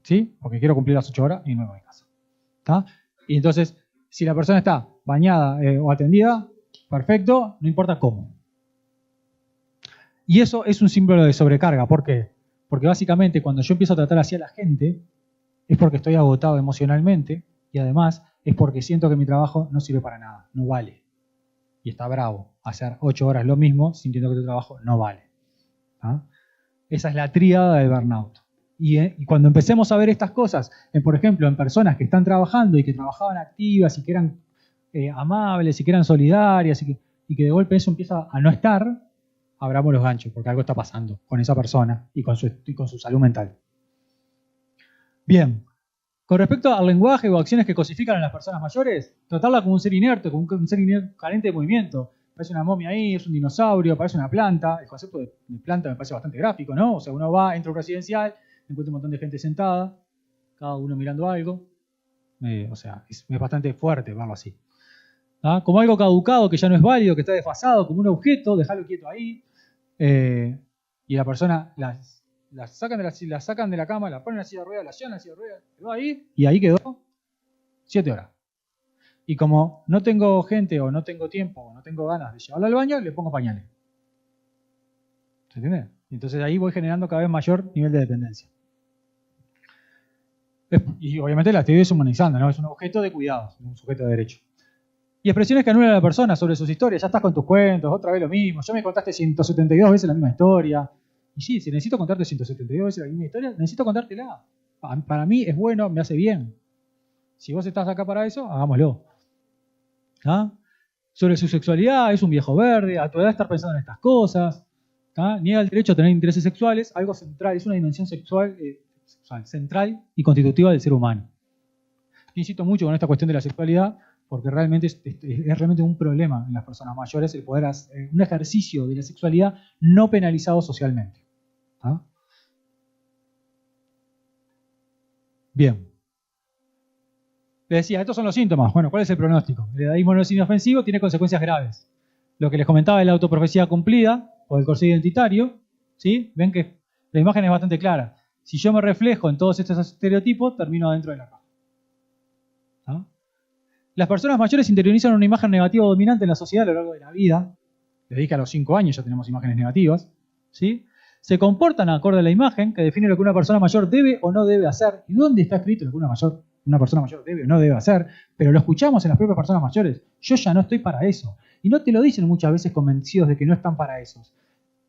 ¿Sí? Porque quiero cumplir las 8 horas y no me voy a casa. ¿Está? Y entonces, si la persona está bañada o atendida, perfecto, no importa cómo. Y eso es un símbolo de sobrecarga. ¿Por qué? Porque básicamente cuando yo empiezo a tratar así a la gente, es porque estoy agotado emocionalmente y además es porque siento que mi trabajo no sirve para nada, no vale. Y está bravo hacer 8 horas lo mismo sintiendo que tu trabajo no vale. ¿Ah? Esa es la tríada del burnout. Y cuando empecemos a ver estas cosas, por ejemplo, en personas que están trabajando y que trabajaban activas y que eran amables y que eran solidarias y que de golpe eso empieza a no estar, abramos los ganchos porque algo está pasando con esa persona y con su salud mental. Bien, con respecto al lenguaje o acciones que cosifican a las personas mayores, tratarla como un ser inerte, como un ser inerte carente de movimiento. Parece una momia ahí, es un dinosaurio, parece una planta. El concepto de planta me parece bastante gráfico, ¿no? O sea, uno va, entra a un residencial, encuentra un montón de gente sentada, cada uno mirando algo. O sea, es bastante fuerte verlo así. ¿Ah? Como algo caducado, que ya no es válido, que está desfasado, como un objeto, dejarlo quieto ahí. Y la persona la sacan de la cama, la ponen en la silla de ruedas, la llevan en la silla de ruedas, quedó ahí, y ahí quedó 7 horas. Y como no tengo gente, o no tengo tiempo, o no tengo ganas de llevarlo al baño, le pongo pañales. ¿Se entiende? Entonces ahí voy generando cada vez mayor nivel de dependencia. Y obviamente la estoy deshumanizando, ¿no? Es un objeto de cuidados, un sujeto de derecho. Y expresiones que anulan a la persona sobre sus historias. Ya estás con tus cuentos, otra vez lo mismo. Ya me contaste 172 veces la misma historia. Y sí, si necesito contarte 172 veces la misma historia, necesito contártela. Para mí es bueno, me hace bien. Si vos estás acá para eso, hagámoslo. ¿Ah? Sobre su sexualidad, es un viejo verde, a tu edad estar pensando en estas cosas. ¿Ah? Niega el derecho a tener intereses sexuales, algo central, es una dimensión sexual central y constitutiva del ser humano. Yo insisto mucho con esta cuestión de la sexualidad, porque realmente es realmente un problema en las personas mayores el poder hacer un ejercicio de la sexualidad no penalizado socialmente. ¿Ah? Bien. Les decía, estos son los síntomas. Bueno, ¿cuál es el pronóstico? El edadismo no es inofensivo, tiene consecuencias graves. Lo que les comentaba de la autoprofecía cumplida o del corset identitario, ¿sí? Ven que la imagen es bastante clara. Si yo me reflejo en todos estos estereotipos, termino dentro de la caja. ¿Ah? Las personas mayores interiorizan una imagen negativa dominante en la sociedad a lo largo de la vida. Les dije que a los 5 años ya tenemos imágenes negativas. ¿Sí? Se comportan acorde a la imagen que define lo que una persona mayor debe o no debe hacer. ¿Y dónde está escrito lo que una persona mayor debe o no debe hacer? Pero lo escuchamos en las propias personas mayores. Yo ya no estoy para eso. Y no te lo dicen muchas veces convencidos de que no están para eso.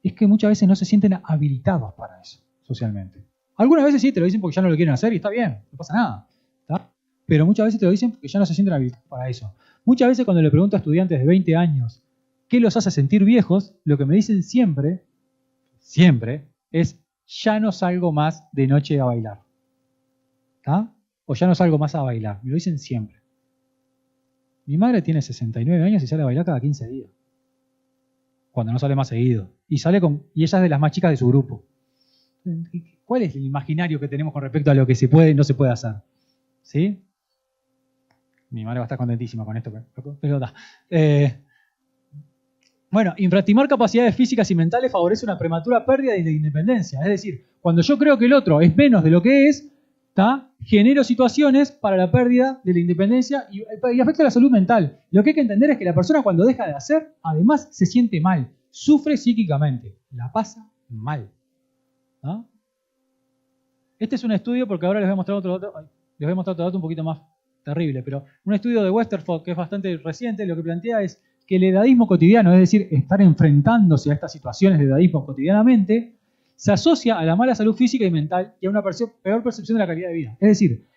Es que muchas veces no se sienten habilitados para eso socialmente. Algunas veces sí te lo dicen porque ya no lo quieren hacer y está bien, no pasa nada. ¿Está? Pero muchas veces te lo dicen porque ya no se sienten habilitados para eso. Muchas veces cuando le pregunto a estudiantes de 20 años qué los hace sentir viejos, lo que me dicen siempre es ya no salgo más de noche a bailar. ¿Está? O ya no salgo más a bailar. Me lo dicen siempre. Mi madre tiene 69 años y sale a bailar cada 15 días. Cuando no sale más seguido. Y ella es de las más chicas de su grupo. ¿Cuál es el imaginario que tenemos con respecto a lo que se puede y no se puede hacer? ¿Sí? Mi madre va a estar contentísima con esto. Pero da. Bueno, infraestimar capacidades físicas y mentales favorece una prematura pérdida de la independencia. Es decir, cuando yo creo que el otro es menos de lo que es, genero situaciones para la pérdida de la independencia y afecta a la salud mental. Lo que hay que entender es que la persona cuando deja de hacer, además se siente mal, sufre psíquicamente, la pasa mal. ¿No? Este es un estudio, porque ahora les voy a mostrar otro dato un poquito más terrible, pero un estudio de Westerfeld que es bastante reciente, lo que plantea es que el edadismo cotidiano, es decir, estar enfrentándose a estas situaciones de edadismo cotidianamente, se asocia a la mala salud física y mental y a una peor percepción de la calidad de vida. Es decir,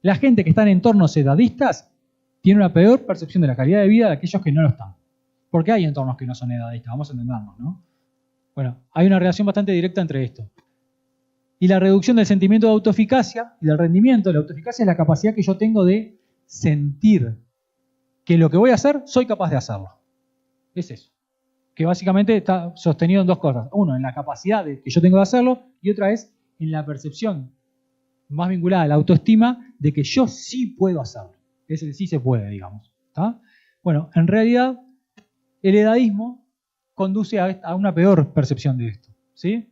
la gente que está en entornos edadistas tiene una peor percepción de la calidad de vida de aquellos que no lo están. Porque hay entornos que no son edadistas, vamos a entendernos, ¿no? Bueno, hay una relación bastante directa entre esto. Y la reducción del sentimiento de autoeficacia y del rendimiento. La autoeficacia es la capacidad que yo tengo de sentir que lo que voy a hacer, soy capaz de hacerlo. Es eso. Que básicamente está sostenido en dos cosas. Uno, en la capacidad que yo tengo de hacerlo, y otra es en la percepción más vinculada a la autoestima de que yo sí puedo hacerlo. Es el sí se puede, digamos. ¿Está? Bueno, en realidad, el edadismo conduce a una peor percepción de esto. ¿Sí?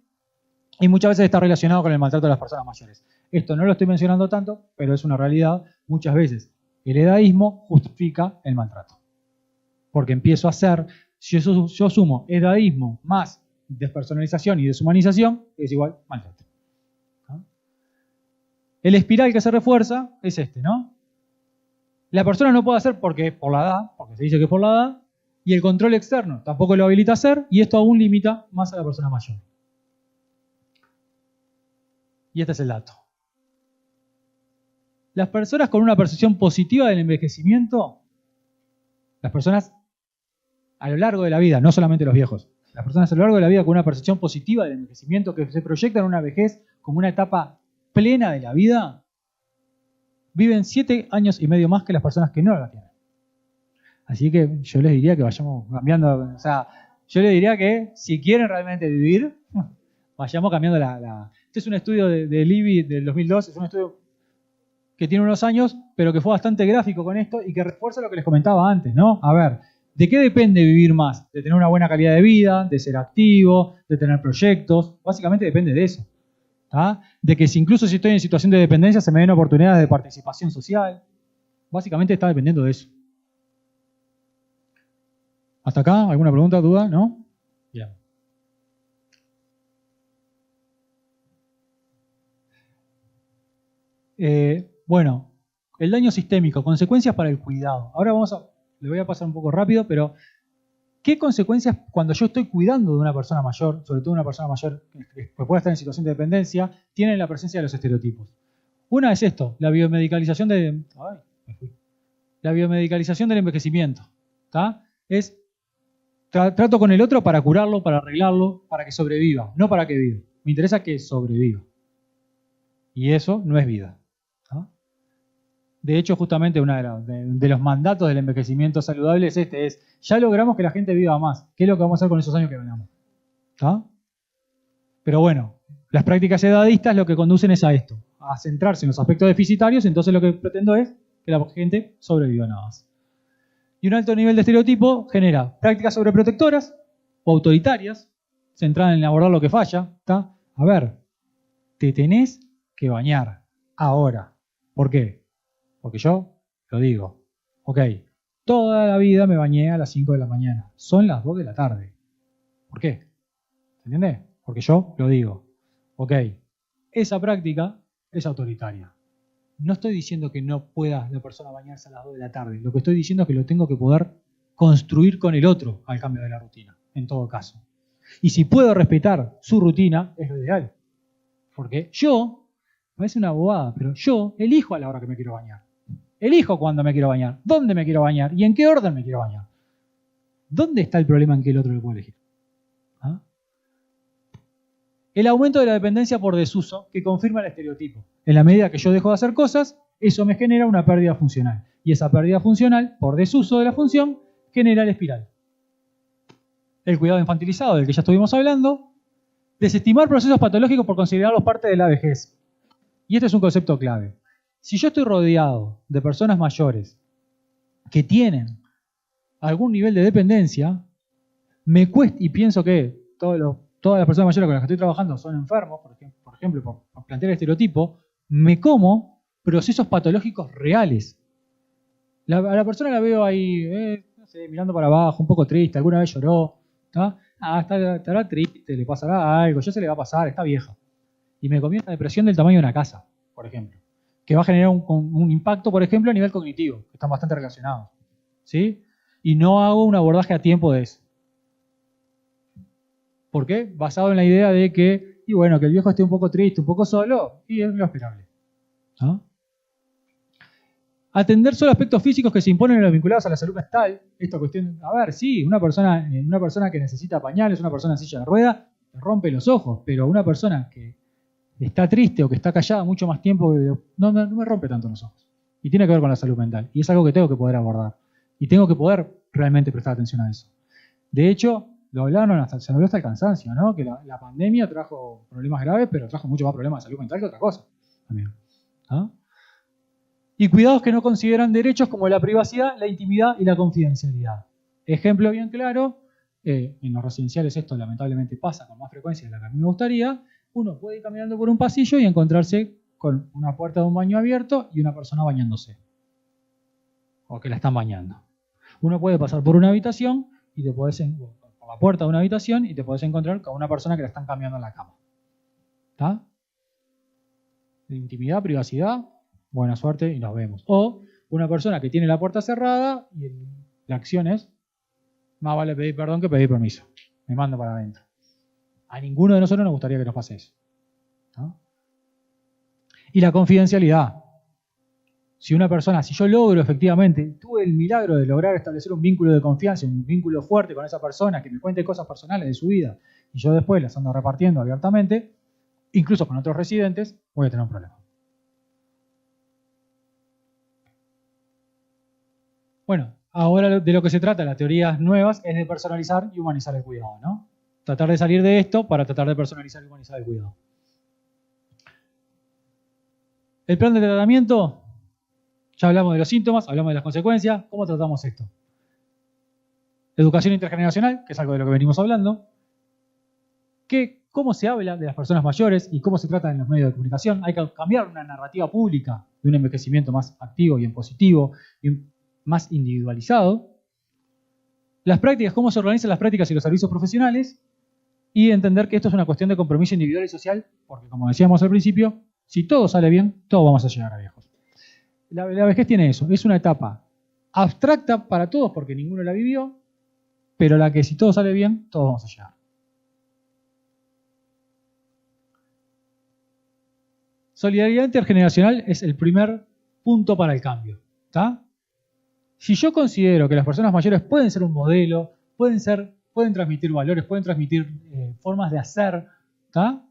Y muchas veces está relacionado con el maltrato de las personas mayores. Esto no lo estoy mencionando tanto, pero es una realidad. Muchas veces el edadismo justifica el maltrato. Porque empiezo a hacer, si yo sumo edadismo más despersonalización y deshumanización, es igual maltrato. ¿No? El espiral que se refuerza es este, ¿no? La persona no puede hacer porque por la edad, porque se dice que es por la edad, y el control externo tampoco lo habilita a hacer, y esto aún limita más a la persona mayor. Y este es el dato. Las personas con una percepción positiva del envejecimiento, las personas a lo largo de la vida, no solamente los viejos, las personas a lo largo de la vida con una percepción positiva del envejecimiento, que se proyectan en una vejez como una etapa plena de la vida, viven 7 años y medio más que las personas que no la tienen. Así que yo les diría que vayamos cambiando, o sea, yo les diría que si quieren realmente vivir, vayamos cambiando Este es un estudio de Libby del 2002, es un estudio que tiene unos años, pero que fue bastante gráfico con esto y que refuerza lo que les comentaba antes, ¿no? A ver, ¿de qué depende vivir más? De tener una buena calidad de vida, de ser activo, de tener proyectos. Básicamente depende de eso. ¿Tá? De que incluso si estoy en situación de dependencia se me den oportunidades de participación social. Básicamente está dependiendo de eso. ¿Hasta acá? ¿Alguna pregunta, duda? ¿No? Bien. Bueno, el daño sistémico, consecuencias para el cuidado. Ahora le voy a pasar un poco rápido, pero ¿qué consecuencias cuando yo estoy cuidando de una persona mayor, sobre todo una persona mayor que pueda estar en situación de dependencia, tienen la presencia de los estereotipos? Una es esto, la biomedicalización del envejecimiento. ¿Tá? Es trato con el otro para curarlo, para arreglarlo, para que sobreviva, no para que viva. Me interesa que sobreviva. Y eso no es vida. De hecho, justamente uno de los mandatos del envejecimiento saludable es ya logramos que la gente viva más. ¿Qué es lo que vamos a hacer con esos años que ganamos? ¿Está? Pero bueno, las prácticas edadistas lo que conducen es a esto, a centrarse en los aspectos deficitarios, entonces lo que pretendo es que la gente sobreviva nada más. Y un alto nivel de estereotipo genera prácticas sobreprotectoras o autoritarias, centradas en abordar lo que falla. ¿Está? A ver, te tenés que bañar ahora. ¿Por qué? Porque yo lo digo. Ok, toda la vida me bañé a las 5 de la mañana. Son las 2 de la tarde. ¿Por qué? ¿Entiendes? Porque yo lo digo. Ok, esa práctica es autoritaria. No estoy diciendo que no pueda la persona bañarse a las 2 de la tarde. Lo que estoy diciendo es que lo tengo que poder construir con el otro al cambio de la rutina, en todo caso. Y si puedo respetar su rutina, es lo ideal. Porque yo, parece una bobada, pero yo elijo a la hora que me quiero bañar. Elijo cuándo me quiero bañar, dónde me quiero bañar y en qué orden me quiero bañar. ¿Dónde está el problema en que el otro lo puede elegir? ¿Ah? El aumento de la dependencia por desuso que confirma el estereotipo. En la medida que yo dejo de hacer cosas, eso me genera una pérdida funcional. Y esa pérdida funcional, por desuso de la función, genera la espiral. El cuidado infantilizado, del que ya estuvimos hablando. Desestimar procesos patológicos por considerarlos parte de la vejez. Y este es un concepto clave. Si yo estoy rodeado de personas mayores que tienen algún nivel de dependencia, me cuesta, y pienso que todas las personas mayores con las que estoy trabajando son enfermos, por ejemplo, por plantear el estereotipo, me como procesos patológicos reales. A la persona la veo ahí, no sé, mirando para abajo, un poco triste, alguna vez lloró, ¿tá? Estará triste, le pasará algo, ya se le va a pasar, está vieja. Y me comí una depresión del tamaño de una casa, por ejemplo, que va a generar un impacto, por ejemplo, a nivel cognitivo, que están bastante relacionados, ¿sí? Y no hago un abordaje a tiempo de eso. ¿Por qué? Basado en la idea de que, y bueno, que el viejo esté un poco triste, un poco solo, y es lo esperable. ¿No? Atender solo aspectos físicos que se imponen en los vinculados a la salud mental. Esta cuestión, a ver, sí, una persona que necesita pañales, una persona en silla de rueda, te rompe los ojos, pero una persona que está triste o que está callada mucho más tiempo, no me rompe tanto los ojos. Y tiene que ver con la salud mental. Y es algo que tengo que poder abordar. Y tengo que poder realmente prestar atención a eso. De hecho, se habló hasta el cansancio, ¿no? Que la pandemia trajo problemas graves, pero trajo mucho más problemas de salud mental que otra cosa también. ¿Ah? Y cuidados que no consideran derechos como la privacidad, la intimidad y la confidencialidad. Ejemplo bien claro, en los residenciales esto lamentablemente pasa con más frecuencia de la que a mí me gustaría. Uno puede ir caminando por un pasillo y encontrarse con una puerta de un baño abierto y una persona bañándose. O que la están bañando. Uno puede pasar por una habitación y por la puerta de una habitación y te podés encontrar con una persona que la están cambiando en la cama. ¿Está? Intimidad, privacidad, buena suerte y nos vemos. O una persona que tiene la puerta cerrada y la acción es, más vale pedir perdón que pedir permiso. Me mando para adentro. A ninguno de nosotros nos gustaría que nos pase eso. ¿No? Y la confidencialidad. Si yo logro efectivamente, tuve el milagro de lograr establecer un vínculo de confianza, un vínculo fuerte con esa persona que me cuente cosas personales de su vida y yo después las ando repartiendo abiertamente, incluso con otros residentes, voy a tener un problema. Bueno, ahora de lo que se trata, las teorías nuevas, es de personalizar y humanizar el cuidado, ¿no? Tratar de salir de esto para tratar de personalizar y humanizar el cuidado. El plan de tratamiento, ya hablamos de los síntomas, hablamos de las consecuencias. ¿Cómo tratamos esto? Educación intergeneracional, que es algo de lo que venimos hablando. ¿Cómo se habla de las personas mayores y cómo se trata en los medios de comunicación? Hay que cambiar una narrativa pública de un envejecimiento más activo y en positivo y más individualizado. Las prácticas, cómo se organizan las prácticas y los servicios profesionales. Y entender que esto es una cuestión de compromiso individual y social, porque como decíamos al principio, si todo sale bien, todos vamos a llegar a viejos. La vejez tiene eso, es una etapa abstracta para todos porque ninguno la vivió, pero la que si todo sale bien, todos vamos a llegar. Solidaridad intergeneracional es el primer punto para el cambio. ¿Tá? Si yo considero que las personas mayores pueden ser un modelo, pueden transmitir valores, pueden transmitir formas de hacer, ¿tá?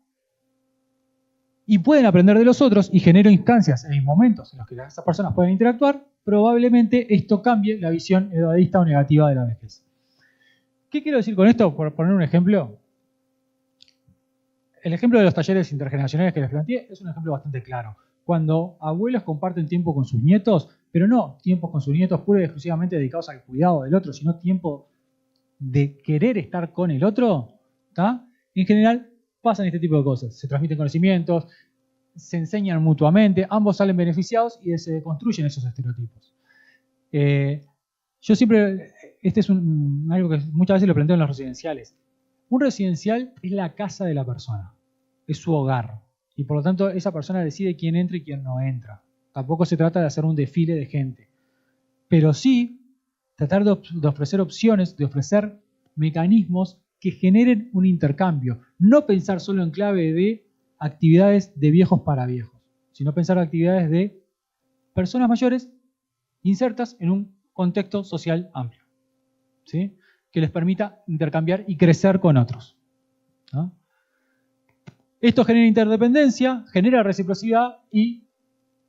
y pueden aprender de los otros y genero instancias en momentos en los que esas personas pueden interactuar, probablemente esto cambie la visión edadista o negativa de la vejez. ¿Qué quiero decir con esto? Por poner un ejemplo, el ejemplo de los talleres intergeneracionales que les planteé es un ejemplo bastante claro. Cuando abuelos comparten tiempo con sus nietos, pero no tiempos con sus nietos pura y exclusivamente dedicados al cuidado del otro, sino tiempo de querer estar con el otro, ¿tá? En general pasan este tipo de cosas. Se transmiten conocimientos, se enseñan mutuamente, ambos salen beneficiados y se construyen esos estereotipos. Yo siempre, este es algo que muchas veces lo planteo en los residenciales. Un residencial es la casa de la persona, es su hogar. Y por lo tanto esa persona decide quién entra y quién no entra. Tampoco se trata de hacer un desfile de gente. Pero sí tratar de ofrecer opciones, de ofrecer mecanismos que generen un intercambio. No pensar solo en clave de actividades de viejos para viejos, sino pensar en actividades de personas mayores insertas en un contexto social amplio, ¿sí? Que les permita intercambiar y crecer con otros, ¿no? Esto genera interdependencia, genera reciprocidad y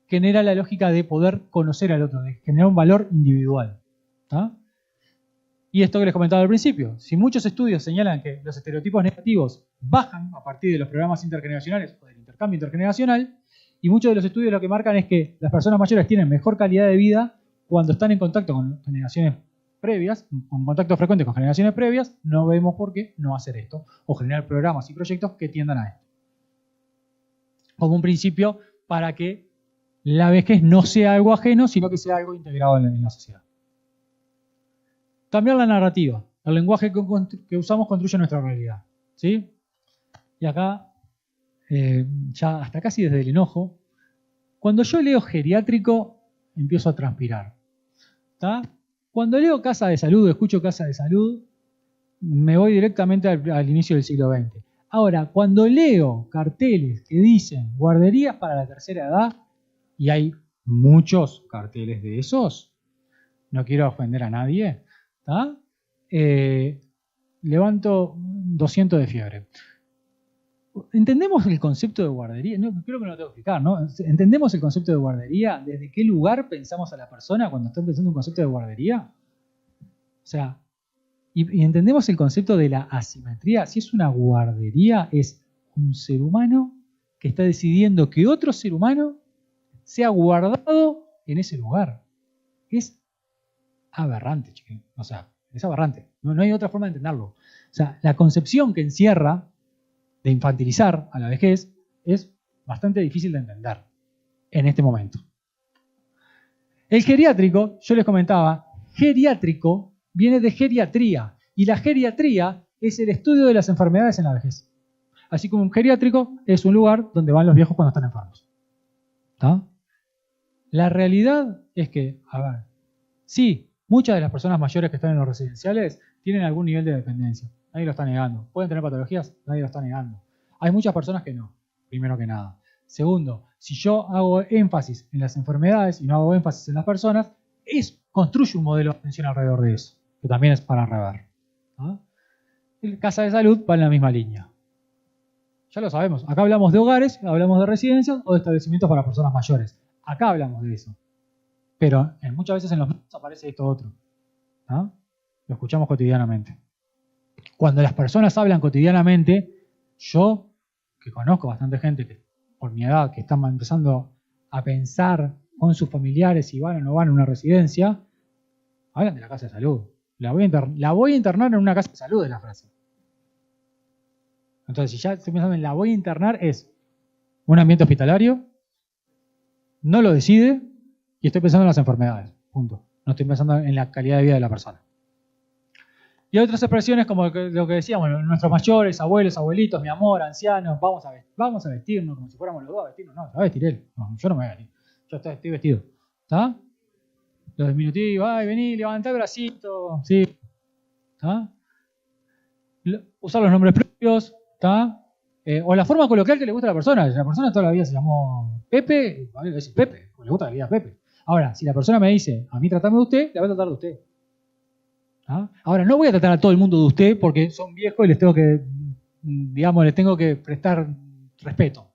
genera la lógica de poder conocer al otro, de generar un valor individual, ¿tá? Y esto que les comentaba al principio, si muchos estudios señalan que los estereotipos negativos bajan a partir de los programas intergeneracionales o del intercambio intergeneracional, y muchos de los estudios lo que marcan es que las personas mayores tienen mejor calidad de vida cuando están en contacto con generaciones previas, con contacto frecuente con generaciones previas, no vemos por qué no hacer esto, o generar programas y proyectos que tiendan a esto. Como un principio para que la vejez no sea algo ajeno, sino que sea algo integrado en la sociedad. Cambiar la narrativa. El lenguaje que usamos construye nuestra realidad, ¿sí? Y acá, ya hasta casi desde el enojo, cuando yo leo geriátrico, empiezo a transpirar, ¿tá? Cuando leo casa de salud, escucho casa de salud, me voy directamente al inicio del siglo XX. Ahora, cuando leo carteles que dicen guarderías para la tercera edad, y hay muchos carteles de esos, no quiero ofender a nadie, ¿tá? Levanto 200 de fiebre. ¿Entendemos el concepto de guardería? No, creo que no lo tengo que explicar, ¿no? ¿Entendemos el concepto de guardería? ¿Desde qué lugar pensamos a la persona cuando está pensando un concepto de guardería? O sea, y entendemos el concepto de la asimetría. Si es una guardería, es un ser humano que está decidiendo que otro ser humano sea guardado en ese lugar. Es aberrante, chiquín. O sea, es aberrante. No hay otra forma de entenderlo. O sea, la concepción que encierra de infantilizar a la vejez es bastante difícil de entender en este momento. El geriátrico, yo les comentaba, geriátrico viene de geriatría, y la geriatría es el estudio de las enfermedades en la vejez. Así como un geriátrico es un lugar donde van los viejos cuando están enfermos. ¿Tá? La realidad es que, a ver, sí, muchas de las personas mayores que están en los residenciales tienen algún nivel de dependencia. Nadie lo está negando. ¿Pueden tener patologías? Nadie lo está negando. Hay muchas personas que no, primero que nada. Segundo, si yo hago énfasis en las enfermedades y no hago énfasis en las personas, construye un modelo de atención alrededor de eso, que también es para rever. ¿Ah? La casa de salud va en la misma línea. Ya lo sabemos. Acá hablamos de hogares, hablamos de residencias o de establecimientos para personas mayores. Acá hablamos de eso. Pero muchas veces en los medios aparece esto otro. ¿Ah? Lo escuchamos cotidianamente. Cuando las personas hablan cotidianamente, yo, que conozco bastante gente que por mi edad, que están empezando a pensar con sus familiares si van o no van a una residencia, hablan de la casa de salud. La voy a internar en una casa de salud, es la frase. Entonces, si ya estoy pensando en la voy a internar, es un ambiente hospitalario, no lo decide, y estoy pensando en las enfermedades. Punto. No estoy pensando en la calidad de vida de la persona. Y hay otras expresiones como lo que decíamos, nuestros mayores, abuelos, abuelitos, mi amor, ancianos, vamos a vestirnos como si fuéramos los dos a vestirnos. No, se va a vestir él. No, yo no me voy a vestir. Yo estoy vestido. ¿Está? Los diminutivos, ay, vení, levantá el bracito. Sí. ¿Está? Usar los nombres propios. ¿Está? O la forma coloquial que le gusta a la persona. Si la persona toda la vida se llamó Pepe, le decís Pepe, o le gusta la vida Pepe. Ahora, si la persona me dice, a mí tratame de usted, la voy a tratar de usted. ¿Ah? Ahora, no voy a tratar a todo el mundo de usted porque son viejos y les tengo que prestar respeto.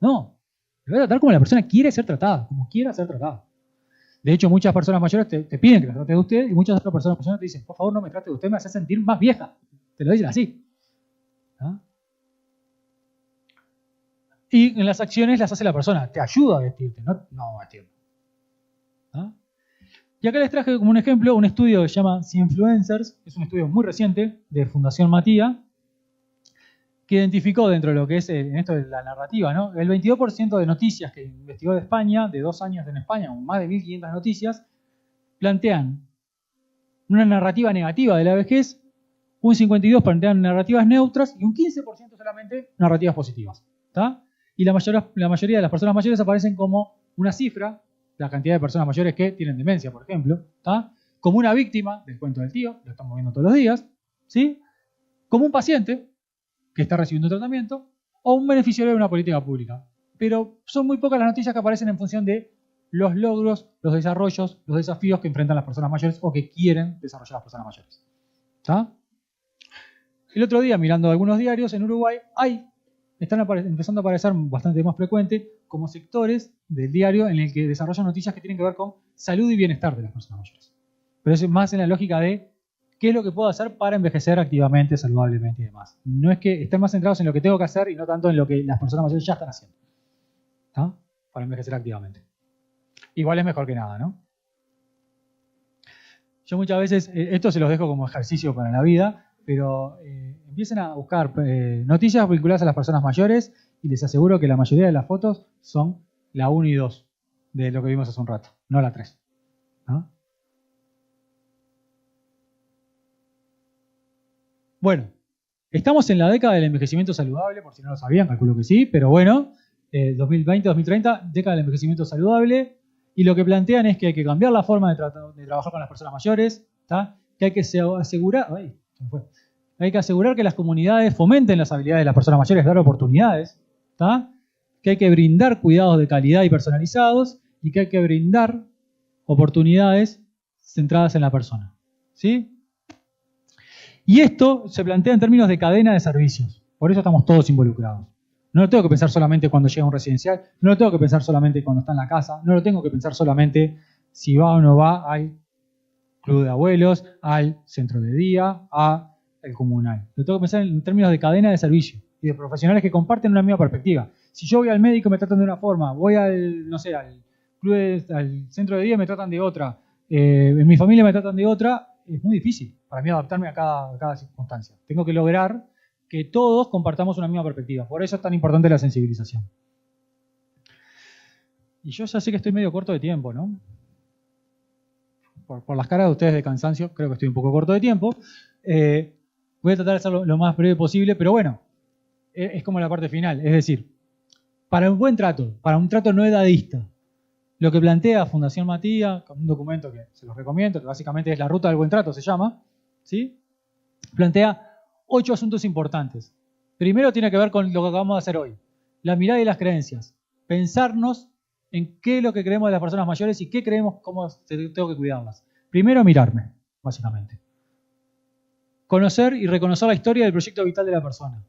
No, lo voy a tratar como la persona quiere ser tratada, como quiera ser tratada. De hecho, muchas personas mayores te piden que las trates de usted y muchas otras personas mayores te dicen, por favor no me trate de usted, me hace sentir más vieja. Te lo dicen así. ¿Ah? Y en las acciones las hace la persona, te ayuda a vestirte, no vestirte. ¿Ah? Y acá les traje como un ejemplo un estudio que se llama Influencers, es un estudio muy reciente de Fundación Matía, que identificó dentro de lo que es en esto de la narrativa, ¿no? El 22% de noticias que investigó de España, de 2 años en España, con más de 1.500 noticias, plantean una narrativa negativa de la vejez, un 52% plantean narrativas neutras y un 15% solamente narrativas positivas. ¿Tá? Y la mayoría de las personas mayores aparecen como una cifra, la cantidad de personas mayores que tienen demencia, por ejemplo, ¿tá? Como una víctima del cuento del tío, lo estamos viendo todos los días, ¿sí? Como un paciente que está recibiendo un tratamiento, o un beneficiario de una política pública. Pero son muy pocas las noticias que aparecen en función de los logros, los desarrollos, los desafíos que enfrentan las personas mayores o que quieren desarrollar las personas mayores. ¿Tá? El otro día, mirando algunos diarios en Uruguay, están empezando a aparecer bastante más frecuente como sectores del diario en el que desarrollan noticias que tienen que ver con salud y bienestar de las personas mayores. Pero es más en la lógica de qué es lo que puedo hacer para envejecer activamente, saludablemente y demás. No es que estén más centrados en lo que tengo que hacer y no tanto en lo que las personas mayores ya están haciendo. ¿Tá? Para envejecer activamente. Igual es mejor que nada, ¿no? Yo muchas veces, esto se los dejo como ejercicio para la vida, pero empiecen a buscar noticias vinculadas a las personas mayores y les aseguro que la mayoría de las fotos son la 1 y 2 de lo que vimos hace un rato, no la 3. ¿No? Bueno, estamos en la década del envejecimiento saludable, por si no lo sabían, calculo que sí, pero bueno, 2020-2030, década del envejecimiento saludable, y lo que plantean es que hay que cambiar la forma de trabajar con las personas mayores, ¿tá? Que hay que asegurar que las comunidades fomenten las habilidades de las personas mayores, dar oportunidades, ¿tá? Que hay que brindar cuidados de calidad y personalizados, y que hay que brindar oportunidades centradas en la persona, ¿sí? Y esto se plantea en términos de cadena de servicios. Por eso estamos todos involucrados. No lo tengo que pensar solamente cuando llega a un residencial, no lo tengo que pensar solamente cuando está en la casa, no lo tengo que pensar solamente si va o no va al club de abuelos, al centro de día, al comunal. Lo tengo que pensar en términos de cadena de servicio y de profesionales que comparten una misma perspectiva. Si yo voy al médico me tratan de una forma, voy al centro de día me tratan de otra, en mi familia me tratan de otra, es muy difícil para mí adaptarme a cada circunstancia. Tengo que lograr que todos compartamos una misma perspectiva. Por eso es tan importante la sensibilización. Y yo ya sé que estoy medio corto de tiempo, ¿no? Por las caras de ustedes de cansancio, creo que estoy un poco corto de tiempo. Voy a tratar de hacerlo lo más breve posible, pero bueno, es como la parte final. Es decir, para un buen trato, para un trato no edadista, lo que plantea Fundación Matía, con un documento que se los recomiendo, que básicamente es la ruta del buen trato, se llama, ¿sí? Plantea 8 asuntos importantes. Primero tiene que ver con lo que acabamos de hacer hoy. La mirada y las creencias. Pensarnos en qué es lo que creemos de las personas mayores y qué creemos, cómo tengo que cuidarlas. Primero mirarme, básicamente. Conocer y reconocer la historia del proyecto vital de la persona.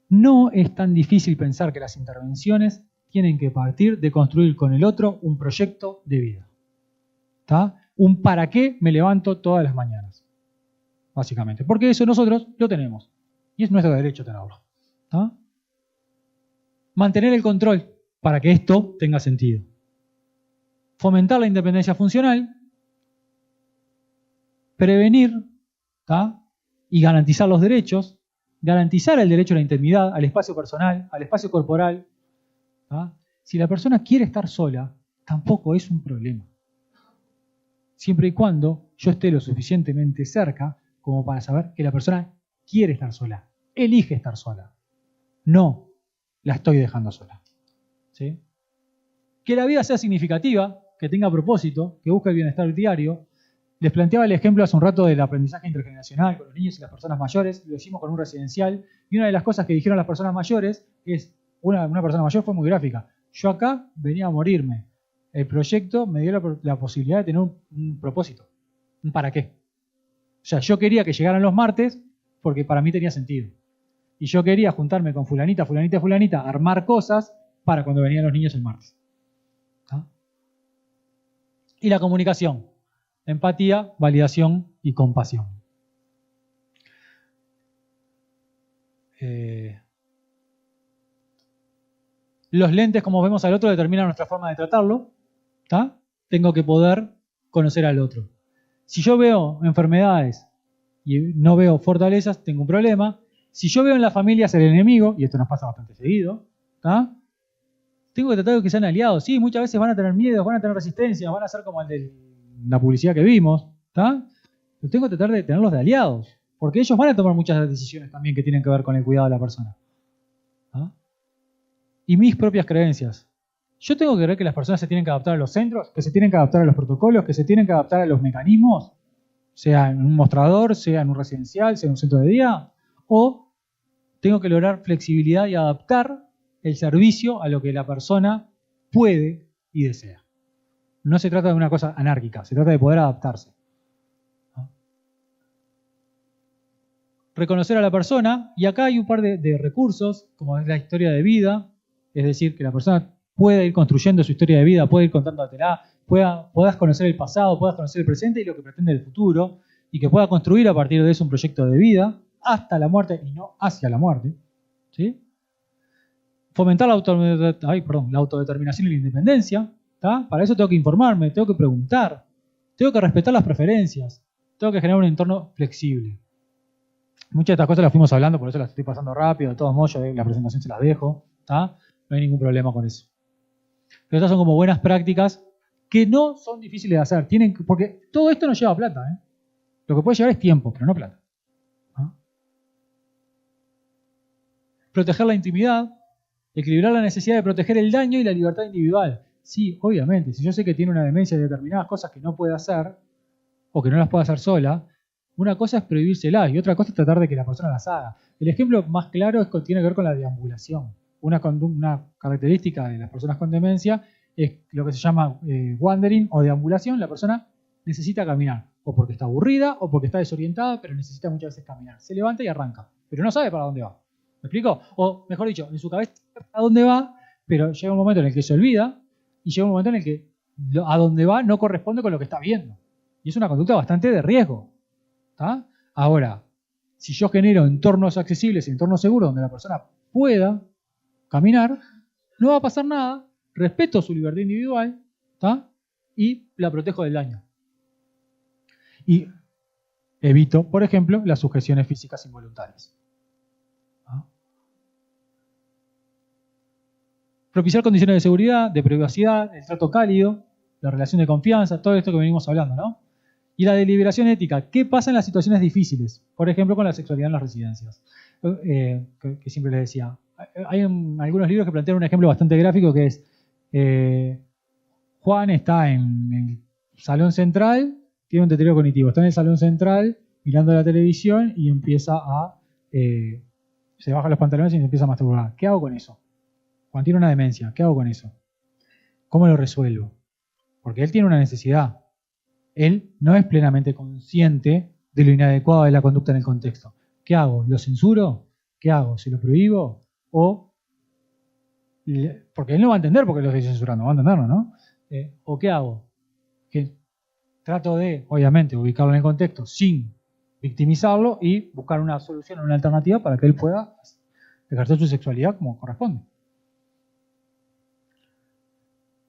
No es tan difícil pensar que las intervenciones tienen que partir de construir con el otro un proyecto de vida. ¿Tá? Un para qué me levanto todas las mañanas. Básicamente. Porque eso nosotros lo tenemos. Y es nuestro derecho tenerlo. ¿Tá? Mantener el control para que esto tenga sentido. Fomentar la independencia funcional. Prevenir, ¿tá? Y garantizar los derechos. Garantizar el derecho a la intimidad, al espacio personal, al espacio corporal. ¿Tá? Si la persona quiere estar sola, tampoco es un problema. Siempre y cuando yo esté lo suficientemente cerca como para saber que la persona quiere estar sola, elige estar sola. No la estoy dejando sola. ¿Sí? Que la vida sea significativa, que tenga propósito, que busque el bienestar diario. Les planteaba el ejemplo hace un rato del aprendizaje intergeneracional con los niños y las personas mayores, lo hicimos con un residencial, y una de las cosas que dijeron las personas mayores es, una persona mayor fue muy gráfica, yo acá venía a morirme, el proyecto me dio la posibilidad de tener un propósito, un para qué. O sea, yo quería que llegaran los martes porque para mí tenía sentido. Y yo quería juntarme con fulanita, fulanita, fulanita, armar cosas para cuando venían los niños el martes. ¿Ah? Y la comunicación. Empatía, validación y compasión. Los lentes, como vemos al otro, determinan nuestra forma de tratarlo. ¿Tá? Tengo que poder conocer al otro. Si yo veo enfermedades y no veo fortalezas, tengo un problema. Si yo veo en la familia ser el enemigo, y esto nos pasa bastante seguido, ¿tá? Tengo que tratar de que sean aliados. Sí, muchas veces van a tener miedo, van a tener resistencia, van a ser como el de la publicidad que vimos, ¿tá? Pero tengo que tratar de tenerlos de aliados, porque ellos van a tomar muchas decisiones también que tienen que ver con el cuidado de la persona. ¿Ah? Y mis propias creencias. Yo tengo que creer que las personas se tienen que adaptar a los centros, que se tienen que adaptar a los protocolos, que se tienen que adaptar a los mecanismos, sea en un mostrador, sea en un residencial, sea en un centro de día, o tengo que lograr flexibilidad y adaptar el servicio a lo que la persona puede y desea. No se trata de una cosa anárquica, se trata de poder adaptarse. Reconocer a la persona, y acá hay un par de recursos, como es la historia de vida, es decir, que la persona pueda ir construyendo su historia de vida, puede ir contándotela, puedas conocer el pasado, puedas conocer el presente y lo que pretende el futuro, y que pueda construir a partir de eso un proyecto de vida hasta la muerte y no hacia la muerte. ¿Sí? Fomentar la autodeterminación y la independencia. ¿Tá? Para eso tengo que informarme, tengo que preguntar, tengo que respetar las preferencias, tengo que generar un entorno flexible. Muchas de estas cosas las fuimos hablando, por eso las estoy pasando rápido. De todos modos, yo la presentación se las dejo. ¿Tá? No hay ningún problema con eso. Pero estas son como buenas prácticas que no son difíciles de hacer. Porque todo esto no lleva plata. Lo que puede llevar es tiempo, pero no plata. ¿Ah? Proteger la intimidad, equilibrar la necesidad de proteger el daño y la libertad individual. Sí, obviamente. Si yo sé que tiene una demencia de determinadas cosas que no puede hacer o que no las puede hacer sola, una cosa es prohibírselas y otra cosa es tratar de que la persona las haga. El ejemplo más claro tiene que ver con la deambulación. Una característica de las personas con demencia es lo que se llama wandering o deambulación. La persona necesita caminar, o porque está aburrida o porque está desorientada, pero necesita muchas veces caminar. Se levanta y arranca, pero no sabe para dónde va. ¿Me explico? O mejor dicho, en su cabeza sabe para dónde va, pero llega un momento en el que se olvida y llega un momento en el que a dónde va no corresponde con lo que está viendo. Y es una conducta bastante de riesgo. ¿Tá? Ahora, si yo genero entornos accesibles y entornos seguros donde la persona pueda caminar, no va a pasar nada, respeto su libertad individual, ¿tá? Y la protejo del daño. Y evito, por ejemplo, las sujeciones físicas involuntarias. ¿Ah? Propiciar condiciones de seguridad, de privacidad, el trato cálido, la relación de confianza, todo esto que venimos hablando, ¿no? Y la deliberación ética. ¿Qué pasa en las situaciones difíciles? Por ejemplo, con la sexualidad en las residencias. Que siempre les decía. Hay algunos libros que plantean un ejemplo bastante gráfico que es Juan está en el salón central, tiene un deterioro cognitivo, está en el salón central mirando la televisión y empieza se baja los pantalones y se empieza a masturbar. ¿Qué hago con eso? Juan tiene una demencia, ¿qué hago con eso? ¿Cómo lo resuelvo? Porque él tiene una necesidad. Él no es plenamente consciente de lo inadecuado de la conducta en el contexto. ¿Qué hago? ¿Lo censuro? ¿Qué hago? ¿Se lo prohíbo? Porque él no va a entender por qué lo estoy censurando, va a entenderlo, ¿no? ¿O qué hago? Que trato de, obviamente, ubicarlo en el contexto sin victimizarlo y buscar una solución, una alternativa para que él pueda ejercer su sexualidad como corresponde.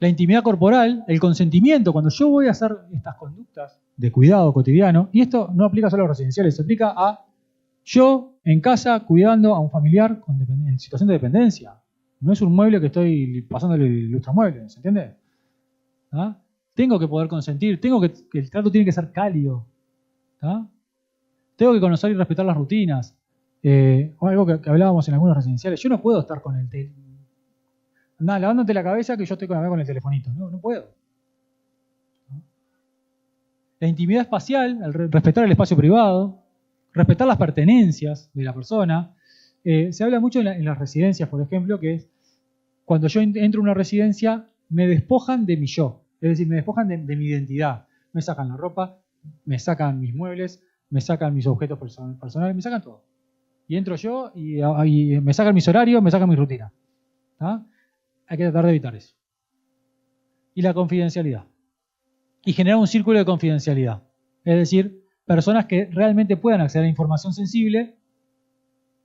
La intimidad corporal, el consentimiento, cuando yo voy a hacer estas conductas de cuidado cotidiano, y esto no aplica solo a los residenciales, se aplica a yo en casa cuidando a un familiar en situación de dependencia. No es un mueble que estoy pasándole el ilustramueble, ¿se entiende? ¿Ah? Tengo que poder consentir, que el trato tiene que ser cálido. ¿Ah? Tengo que conocer y respetar las rutinas. Algo que hablábamos en algunos residenciales, yo no puedo estar con el lavándote la cabeza que yo estoy con el telefonito. No puedo. La intimidad espacial, respetar el espacio privado, respetar las pertenencias de la persona. Se habla mucho en las residencias, por ejemplo, que es cuando yo entro a una residencia, me despojan de mi yo. Es decir, me despojan de mi identidad. Me sacan la ropa, me sacan mis muebles, me sacan mis objetos personales, me sacan todo. y entro yo y me sacan mis horarios, me sacan mi rutina. ¿Tá? Hay que tratar de evitar eso. Y la confidencialidad. Y generar un círculo de confidencialidad. Es decir, personas que realmente puedan acceder a información sensible,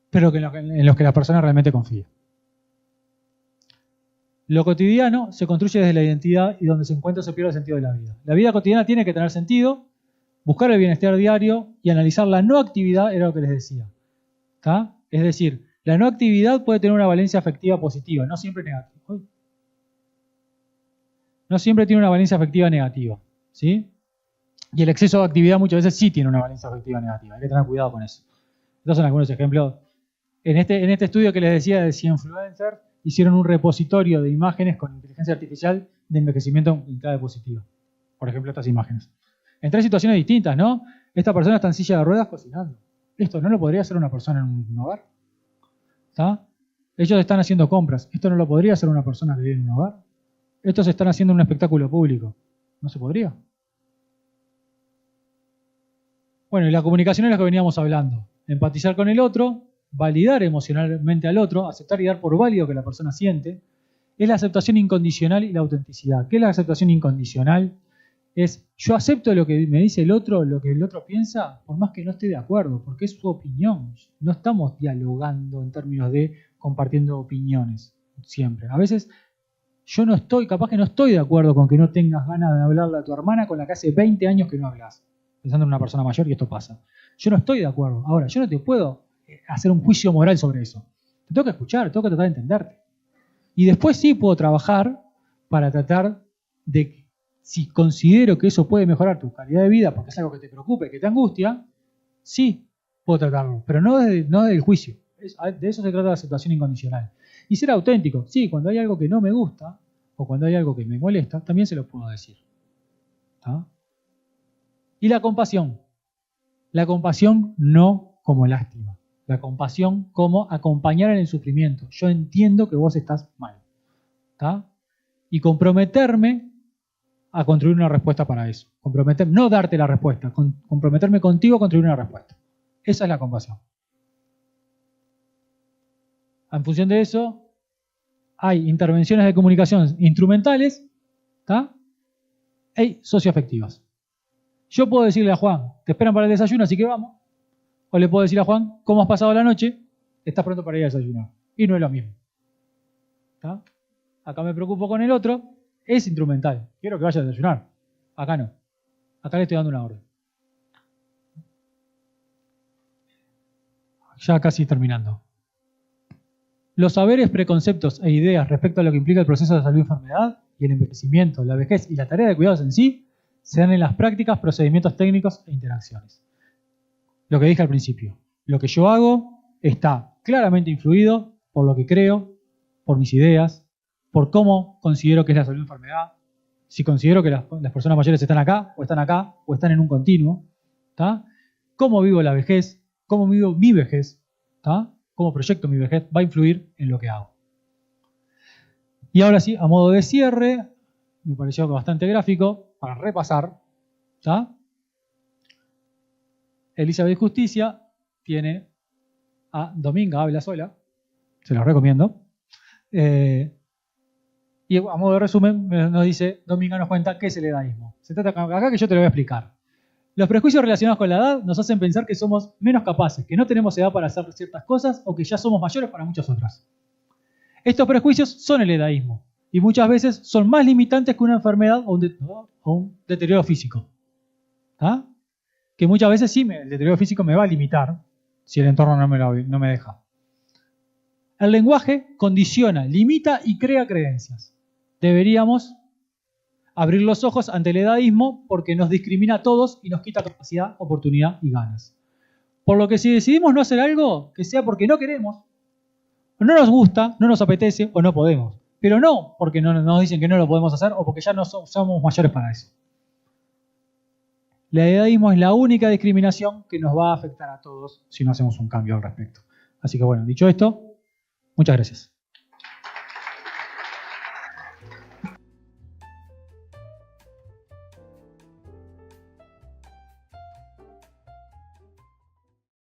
pero que en los que la persona realmente confía. Lo cotidiano se construye desde la identidad y donde se encuentra se pierde el sentido de la vida. La vida cotidiana tiene que tener sentido, buscar el bienestar diario y analizar la no actividad, era lo que les decía. ¿Tá? Es decir, la no actividad puede tener una valencia afectiva positiva, no siempre negativa. No siempre tiene una valencia afectiva negativa. ¿Sí? Y el exceso de actividad muchas veces sí tiene una valencia afectiva negativa. Hay que tener cuidado con eso. Estos son algunos ejemplos. En este estudio que les decía de Cienfluencer, hicieron un repositorio de imágenes con inteligencia artificial de envejecimiento en clave positiva. Por ejemplo, estas imágenes. En 3 situaciones distintas, ¿no? Esta persona está en silla de ruedas cocinando. Esto no lo podría hacer una persona en un hogar. ¿Está? Ellos están haciendo compras. Esto no lo podría hacer una persona que vive en un hogar. Estos están haciendo un espectáculo público. ¿No se podría? Bueno, y la comunicación es lo que veníamos hablando. Empatizar con el otro, validar emocionalmente al otro, aceptar y dar por válido que la persona siente, es la aceptación incondicional y la autenticidad. ¿Qué es la aceptación incondicional? Es yo acepto lo que me dice el otro, lo que el otro piensa, por más que no esté de acuerdo, porque es su opinión. No estamos dialogando en términos de compartiendo opiniones siempre. A veces yo no estoy, capaz que no estoy de acuerdo con que no tengas ganas de hablarle a tu hermana con la que hace 20 años que no hablas. Pensando en una persona mayor y esto pasa. Yo no estoy de acuerdo. Ahora, yo no te puedo hacer un juicio moral sobre eso. Te tengo que escuchar, tengo que tratar de entenderte. Y después sí puedo trabajar para tratar de que, si considero que eso puede mejorar tu calidad de vida, porque es algo que te preocupe, que te angustia, sí puedo tratarlo, pero no desde el juicio. De eso se trata la aceptación incondicional. Y ser auténtico. Sí, cuando hay algo que no me gusta o cuando hay algo que me molesta, también se lo puedo decir. ¿Tá? Y la compasión. La compasión no como lástima. La compasión como acompañar en el sufrimiento. Yo entiendo que vos estás mal. ¿Tá? Y comprometerme a construir una respuesta para eso. No darte la respuesta, comprometerme contigo a construir una respuesta. Esa es la compasión. En función de eso, hay intervenciones de comunicación instrumentales, ¿tá? Y socioafectivas. Yo puedo decirle a Juan, te esperan para el desayuno, así que vamos. O le puedo decir a Juan, ¿cómo has pasado la noche? Estás pronto para ir a desayunar. Y no es lo mismo. ¿Tá? Acá me preocupo con el otro. Es instrumental. Quiero que vaya a desayunar. Acá no. Acá le estoy dando una orden. Ya casi terminando. Los saberes, preconceptos e ideas respecto a lo que implica el proceso de salud y enfermedad y el envejecimiento, la vejez y la tarea de cuidados en sí se dan en las prácticas, procedimientos técnicos e interacciones. Lo que dije al principio. Lo que yo hago está claramente influido por lo que creo, por mis ideas, por cómo considero que es la salud y enfermedad, si considero que las personas mayores están acá, o están en un continuo, ¿tá? Cómo vivo la vejez, cómo vivo mi vejez, ¿tá? Cómo proyecto mi vejez, va a influir en lo que hago. Y ahora sí, a modo de cierre, me pareció bastante gráfico, para repasar, ¿tá? Elizabeth Justicia tiene a Dominga Habla Sola, se los recomiendo. Y a modo de resumen nos dice, Dominga nos cuenta qué es el edadismo. Se trata acá que yo te lo voy a explicar. Los prejuicios relacionados con la edad nos hacen pensar que somos menos capaces, que no tenemos edad para hacer ciertas cosas o que ya somos mayores para muchas otras. Estos prejuicios son el edadismo y muchas veces son más limitantes que una enfermedad o un deterioro físico. ¿Tá? Que muchas veces sí, el deterioro físico me va a limitar si el entorno no me deja. El lenguaje condiciona, limita y crea creencias. Deberíamos abrir los ojos ante el edadismo porque nos discrimina a todos y nos quita capacidad, oportunidad y ganas. Por lo que si decidimos no hacer algo, que sea porque no queremos, o no nos gusta, no nos apetece o no podemos. Pero no porque nos dicen que no lo podemos hacer o porque ya no somos mayores para eso. El edadismo es la única discriminación que nos va a afectar a todos si no hacemos un cambio al respecto. Así que bueno, dicho esto, muchas gracias.